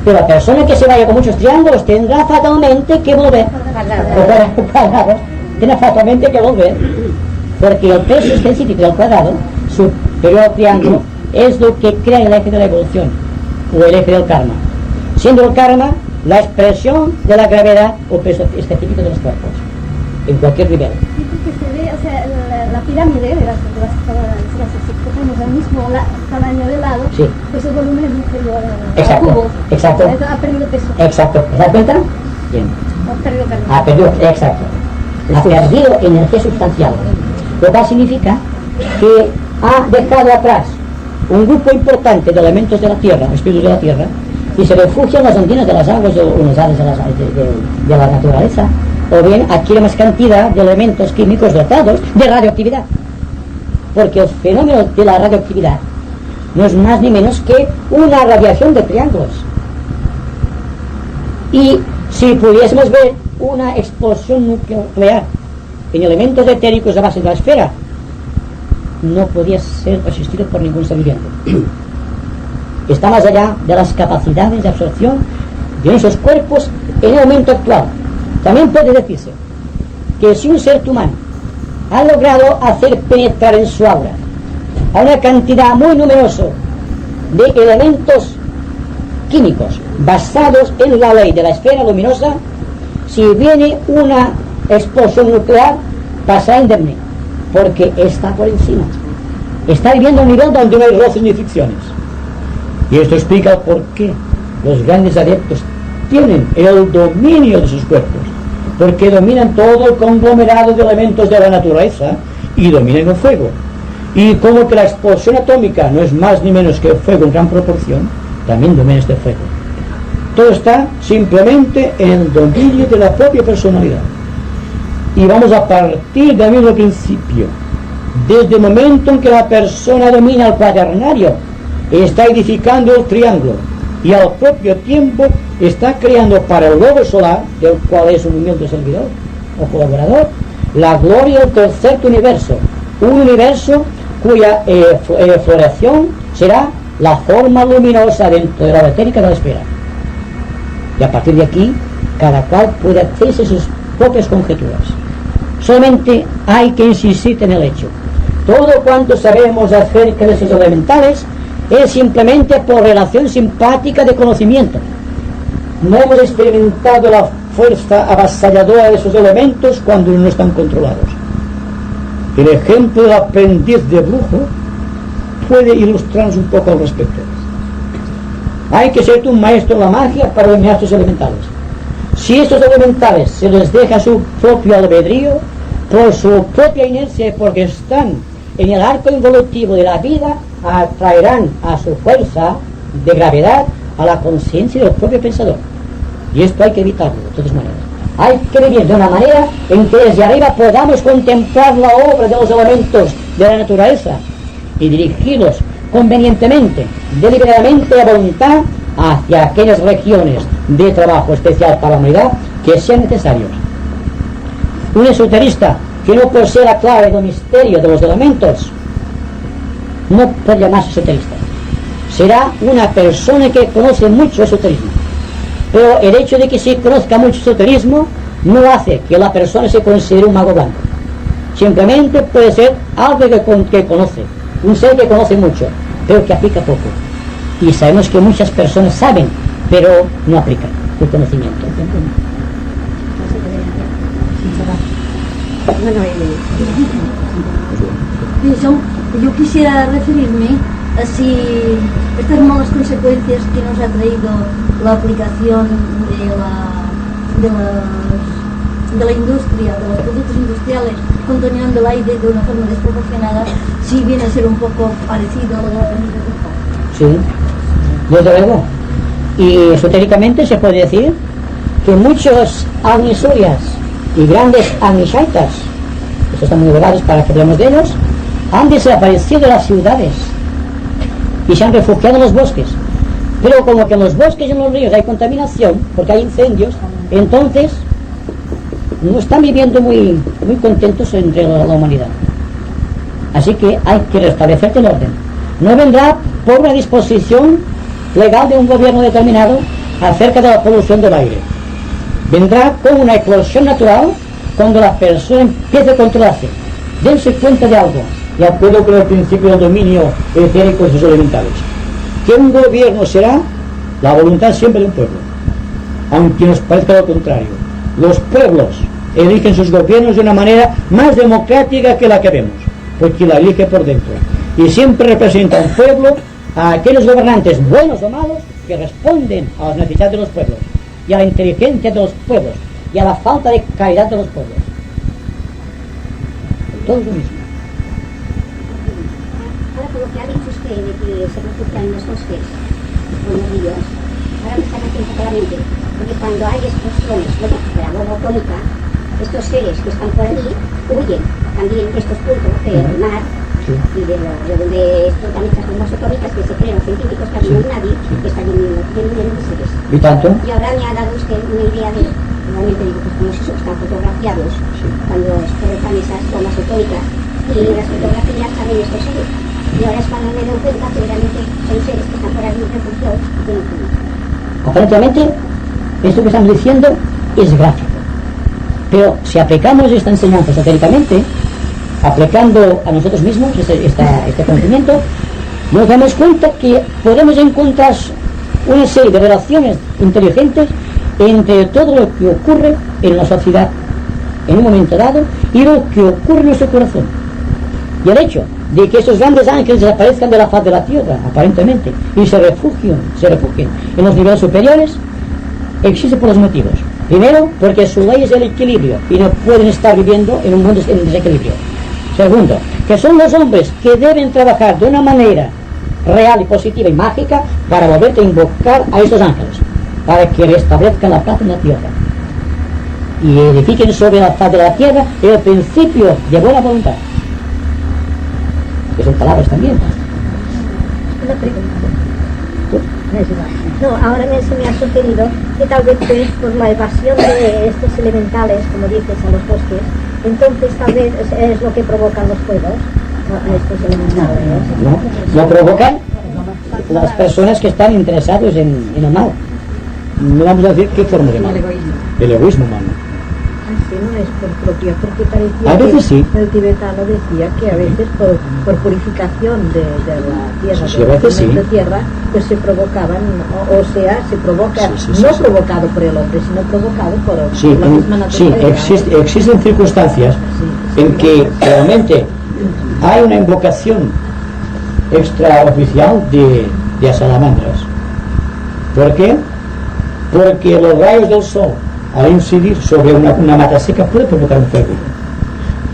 Pero la persona que se vaya con muchos triángulos tendrá fatalmente que volver. O cuadrado, tendrá fatalmente que volver, porque el peso específico del cuadrado superior al triángulo es lo que crea el eje de la evolución o el eje del karma, siendo el karma la expresión de la gravedad o peso específico de los cuerpos en cualquier nivel. Que se ve, o sea, la pirámide de las si cogemos el mismo tamaño de lado, Sí. pues el volumen es inferior al Exacto, cubo. exacto. Ha perdido peso. Exacto, ¿te das cuenta? Bien. Ha perdido carne. Ha perdido, exacto. Ha perdido energía sustancial. Lo cual significa que ha dejado atrás un grupo importante de elementos de la tierra, espíritus de la tierra, y se refugia en las ondinas de las aguas o en las aves de la naturaleza, o bien adquiere más cantidad de elementos químicos dotados de radioactividad. Porque el fenómeno de la radioactividad no es más ni menos que una radiación de triángulos. Y si pudiésemos ver una explosión nuclear en elementos etéricos de base de la esfera, no podía ser resistido por ningún ser viviente. Está más allá de las capacidades de absorción de esos cuerpos en el momento actual. También puede decirse que si un ser humano ha logrado hacer penetrar en su aura a una cantidad muy numerosa de elementos químicos basados en la ley de la esfera luminosa, si viene una explosión nuclear pasará indemne, porque está por encima, está viviendo a un nivel donde no hay roces ni fricciones. Y esto explica por qué los grandes adeptos tienen el dominio de sus cuerpos, porque dominan todo el conglomerado de elementos de la naturaleza y dominan el fuego. Y como que la explosión atómica no es más ni menos que el fuego en gran proporción, también domina este fuego. Todo está simplemente en el dominio de la propia personalidad. Y vamos a partir del mismo principio. Desde el momento en que la persona domina el cuaternario, está edificando el triángulo y al propio tiempo está creando para el globo solar, del cual es un humilde servidor o colaborador, la gloria del tercer universo, un universo cuya floración será la forma luminosa dentro de la etérica de la esfera. Y a partir de aquí, cada cual puede hacerse sus propias conjeturas. Solamente hay que insistir en el hecho. Todo cuanto sabemos acerca de esos elementales es simplemente por relación simpática de conocimiento. No hemos experimentado la fuerza avasalladora de esos elementos cuando no están controlados. El ejemplo del aprendiz de brujo puede ilustrarnos un poco al respecto. Hay que ser un maestro en la magia para dominar estos elementales. Si estos elementales se les deja su propio albedrío, por su propia inercia, porque están en el arco involutivo de la vida, atraerán a su fuerza de gravedad a la conciencia del propio pensador. Y esto hay que evitarlo de todas maneras. Hay que vivir de una manera en que desde arriba podamos contemplar la obra de los elementos de la naturaleza y dirigirlos convenientemente, deliberadamente a voluntad hacia aquellas regiones de trabajo especial para la humanidad que sean necesarios. Un esoterista que no posee la clave del misterio de los elementos no puede llamarse esoterista. Será una persona que conoce mucho esoterismo, pero el hecho de que se conozca mucho esoterismo no hace que la persona se considere un mago blanco. Simplemente puede ser algo que conoce, un ser que conoce mucho, pero que aplica poco. Y sabemos que muchas personas saben, pero no aplican el conocimiento. Bueno, yo quisiera referirme a si estas malas consecuencias que nos ha traído la aplicación de la industria, de los productos industriales, contaminando el aire de una forma desproporcionada, si viene a ser un poco parecido a lo de la pirámide de Khufu. Sí, desde luego. Y esotéricamente se puede decir que muchos agnisurias y grandes agnisaitas, estos están muy elevados para que hablemos de ellos, han desaparecido de las ciudades y se han refugiado en los bosques, Pero como que en los bosques y en los ríos hay contaminación, porque hay incendios, entonces no están viviendo muy contentos entre la humanidad. Así que hay que restablecer el orden. No vendrá por una disposición legal de un gobierno determinado acerca de la polución del aire. Vendrá con una eclosión natural cuando la persona empiece a controlarse. Dense cuenta de algo, de acuerdo con el principio del dominio etérico de sus elementales, que un gobierno será la voluntad siempre de un pueblo, aunque nos parezca lo contrario. Los pueblos eligen sus gobiernos de una manera más democrática que la que vemos, porque la elige por dentro, y siempre representa un pueblo a aquellos gobernantes buenos o malos que responden a las necesidades de los pueblos y a la inteligencia de los pueblos y a la falta de caridad de los pueblos. Todo es lo mismo. Ahora, por lo que ha dicho usted de que se refugian en los bosques o en los ríos, ahora me están haciendo claramente, porque cuando hay explosiones, bueno, de la bomba atómica, estos seres que están por allí huyen también de estos puntos del mar y de donde explotan estas bombas atómicas que se creen los científicos que no hay nadie que está lleno de seres. ¿Y tanto? Y ahora me ha dado usted una idea de, realmente digo, pues como si están fotografiados cuando explotan esas bombas atómicas y las fotografías salen estos seres. Y ahora es cuando me doy cuenta que realmente son seres que están por allí refugiados y no pueden. Aparentemente, esto que estamos diciendo es gráfico. Pero si aplicamos esta enseñanza esotéricamente, aplicando a nosotros mismos este conocimiento, nos damos cuenta que podemos encontrar una serie de relaciones inteligentes entre todo lo que ocurre en la sociedad en un momento dado y lo que ocurre en nuestro corazón. Y el hecho de que esos grandes ángeles desaparezcan de la faz de la tierra, aparentemente, y se refugien en los niveles superiores, existe por dos motivos. Primero, porque su ley es el equilibrio y no pueden estar viviendo en un mundo en desequilibrio. Segundo, que son los hombres que deben trabajar de una manera real y positiva y mágica para volverte a invocar a estos ángeles, para que restablezcan la paz en la tierra y edifiquen sobre la faz de la tierra el principio de buena voluntad, que son palabras también. Una pregunta. No, ahora se me ha sugerido que tal vez por la evasión de estos elementales, como dices, a los bosques, entonces tal vez es lo que provocan los fuegos, estos elementales. No provocan las personas que están interesados en el mal. No vamos a decir qué forma de mal. El egoísmo humano. Así no es por propia, porque parecía a veces que sí. el tibetano decía que a veces por purificación de la tierra, Sí, a veces sí. de tierra, pues se provocaban, o sea, se provoca, Sí, no provocado por el hombre, sino provocado por la misma sí, naturaleza. existen circunstancias en que realmente hay una invocación extraoficial de salamandras. ¿Por qué? Porque los rayos del sol, al incidir sobre una mata seca, puede provocar un fuego.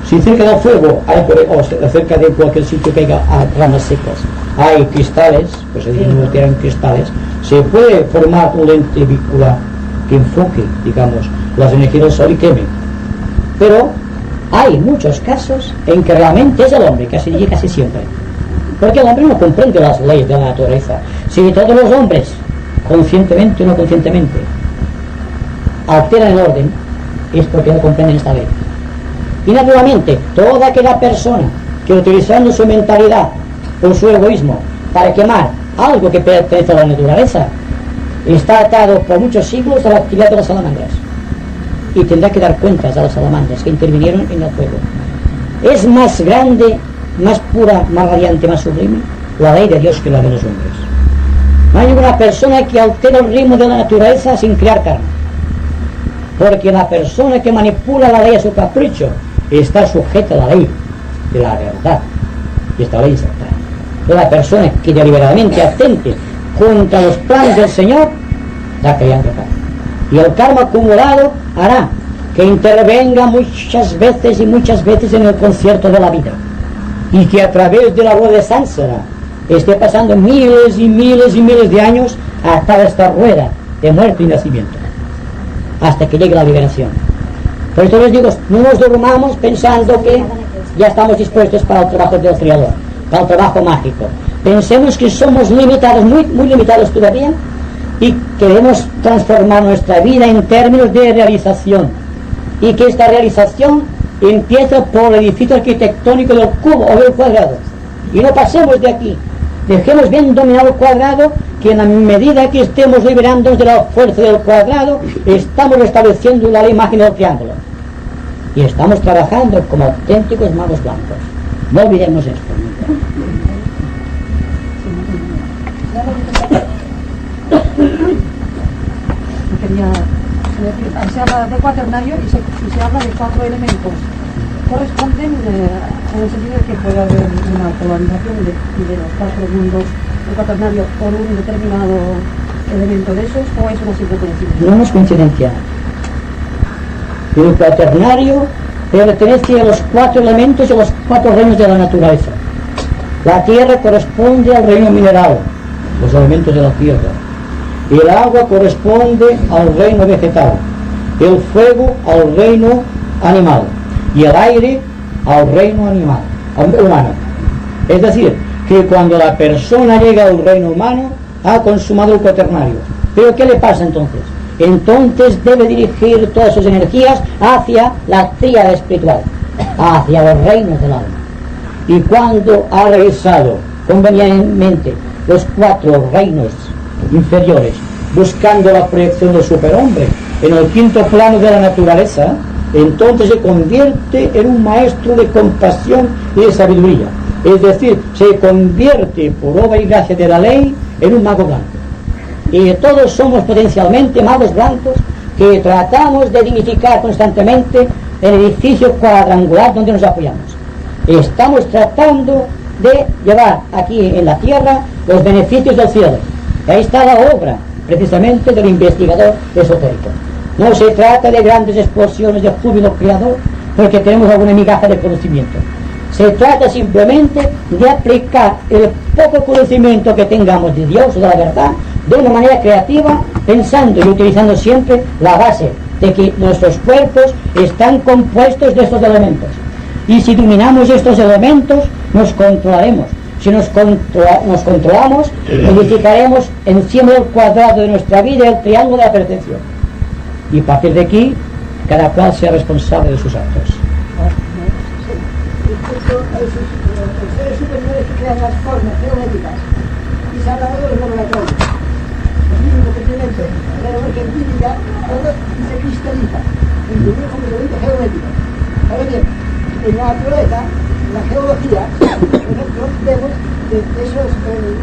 Si cerca del fuego o cerca de cualquier sitio que haya ramas secas hay cristales, pues se tiran cristales, se puede formar un lente bicular que enfoque, digamos, las energías del sol y queme. Pero hay muchos casos en que realmente es el hombre, casi siempre, porque el hombre no comprende las leyes de la naturaleza. Si todos los hombres, conscientemente o no conscientemente, alteran el orden, es porque no comprenden esta ley. Y naturalmente, toda aquella persona que utilizando su mentalidad o su egoísmo para quemar algo que pertenece a la naturaleza, está atado por muchos siglos a la actividad de las salamandras y tendrá que dar cuentas a las salamandras que intervinieron en el fuego. Es más grande, más pura, más radiante, más sublime la ley de Dios que la de los hombres. No hay ninguna persona que altere el ritmo de la naturaleza sin crear karma, porque la persona que manipula la ley a su capricho está sujeta a la ley de la verdad, y esta ley es exacta. La persona que deliberadamente atente contra los planes del Señor está creando karma, y el karma acumulado hará que intervenga muchas veces en el concierto de la vida, y que a través de la rueda de Sánsara esté pasando miles y miles y miles de años hasta esta rueda de muerte y nacimiento, hasta que llegue la liberación. Por eso les digo, no nos durmamos pensando que ya estamos dispuestos para el trabajo del Creador, para el trabajo mágico. Pensemos que somos limitados, muy, muy limitados todavía, y queremos transformar nuestra vida en términos de realización, y que esta realización empieza por el edificio arquitectónico del cubo o del cuadrado, y no pasemos de aquí. Dejemos bien dominado el cuadrado, que en la medida que estemos liberándonos de la fuerza del cuadrado, estamos restableciendo la imagen del triángulo, y estamos trabajando como auténticos magos blancos. No olvidemos esto nunca. Se habla de cuaternario y se habla de 4 elementos. Corresponden en el sentido de que puede haber una polarización de los 4 mundos del cuaternario por un determinado elemento de esos, o es una simple coincidencia. No es coincidencia. El cuaternario pertenece a los 4 elementos y a los 4 reinos de la naturaleza. La tierra corresponde al reino mineral, los elementos de la tierra. El agua corresponde al reino vegetal, el fuego al reino animal y el aire al reino humano. Es decir, que cuando la persona llega al reino humano ha consumado el cuaternario. ¿Pero qué le pasa entonces? Entonces debe dirigir todas sus energías hacia la tríada espiritual, hacia los reinos del alma. Y cuando ha realizado convenientemente los 4 reinos inferiores, buscando la proyección del superhombre en el 5º plano de la naturaleza, entonces se convierte en un maestro de compasión y de sabiduría. Es decir, se convierte por obra y gracia de la ley en un mago blanco. Y todos somos potencialmente magos blancos que tratamos de dignificar constantemente el edificio cuadrangular donde nos apoyamos. Estamos tratando de llevar aquí en la tierra los beneficios del cielo. Ahí está la obra precisamente del investigador esotérico. No se trata de grandes explosiones de júbilo creador porque tenemos alguna migaja de conocimiento. Se trata simplemente de aplicar el poco conocimiento que tengamos de Dios o de la verdad de una manera creativa, pensando y utilizando siempre la base de que nuestros cuerpos están compuestos de estos elementos. Y si dominamos estos elementos, nos controlaremos. Si nos controlamos, edificaremos encima del cuadrado de nuestra vida el triángulo de la perfección. Y a partir de aquí, cada cual sea responsable de sus actos. Los seres superiores que crean las formas geométricas y se habla de los laboratorios. Los mismos que tienen alrededor científica, todo se cristaliza en un comportamiento geométrico. Ahora bien, en la naturaleza, en la geología, nosotros vemos que esos,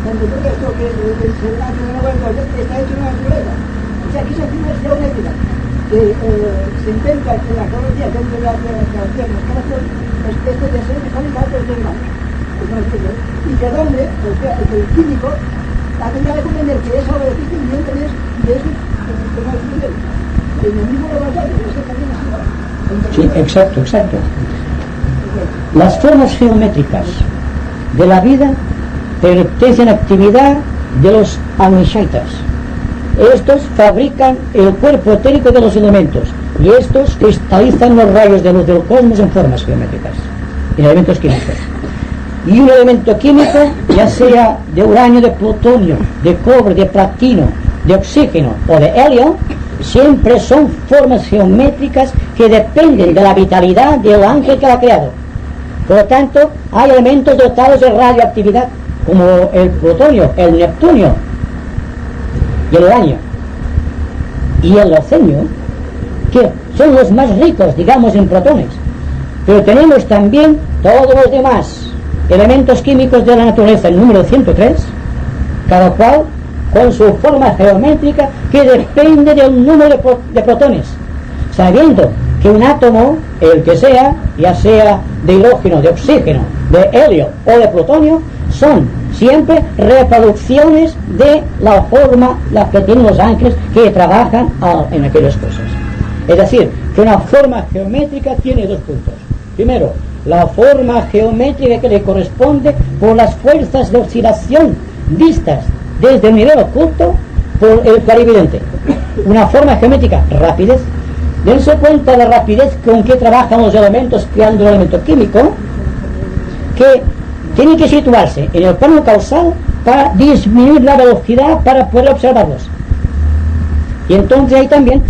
cuando todo esto que se hace en el laboratorio está hecho en la naturaleza. O sea, que esas figuras geométricas que se encuentran en la geología dentro de la tierra, especies de seres mecánicos del ser humano. Y que el hombre, el químico, ha tenido que comprender que esa obra de ficción es de esos conocimientos. En el mismo laboratorio, eso también es igual. Sí, exacto. Las formas geométricas de la vida pertenecen a la actividad de los Amishaitas. Estos fabrican el cuerpo etérico de los elementos y estos cristalizan los rayos de luz del cosmos en formas geométricas, en elementos químicos. Y un elemento químico, ya sea de uranio, de plutonio, de cobre, de platino, de oxígeno o de helio, siempre son formas geométricas que dependen de la vitalidad del ángel que la ha creado. Por lo tanto, hay elementos dotados de radioactividad, como el plutonio, el neptunio y el uranio y el ocenio, que son los más ricos, digamos, en protones. Pero tenemos también todos los demás elementos químicos de la naturaleza, el número 103, cada cual con su forma geométrica que depende del número de protones, sabiendo que un átomo, el que sea, ya sea de hidrógeno, de oxígeno, de helio o de plutonio, son siempre reproducciones de la forma la que tienen los ángeles que trabajan en aquellas cosas. Es decir, que una forma geométrica tiene 2 puntos. Primero, la forma geométrica que le corresponde por las fuerzas de oscilación vistas desde el nivel oculto por el clarividente. Una forma geométrica, rapidez. Dense cuenta de la rapidez con que trabajan los elementos creando un elemento químico, que tienen que situarse en el plano causal para disminuir la velocidad para poder observarlos. Y entonces ahí también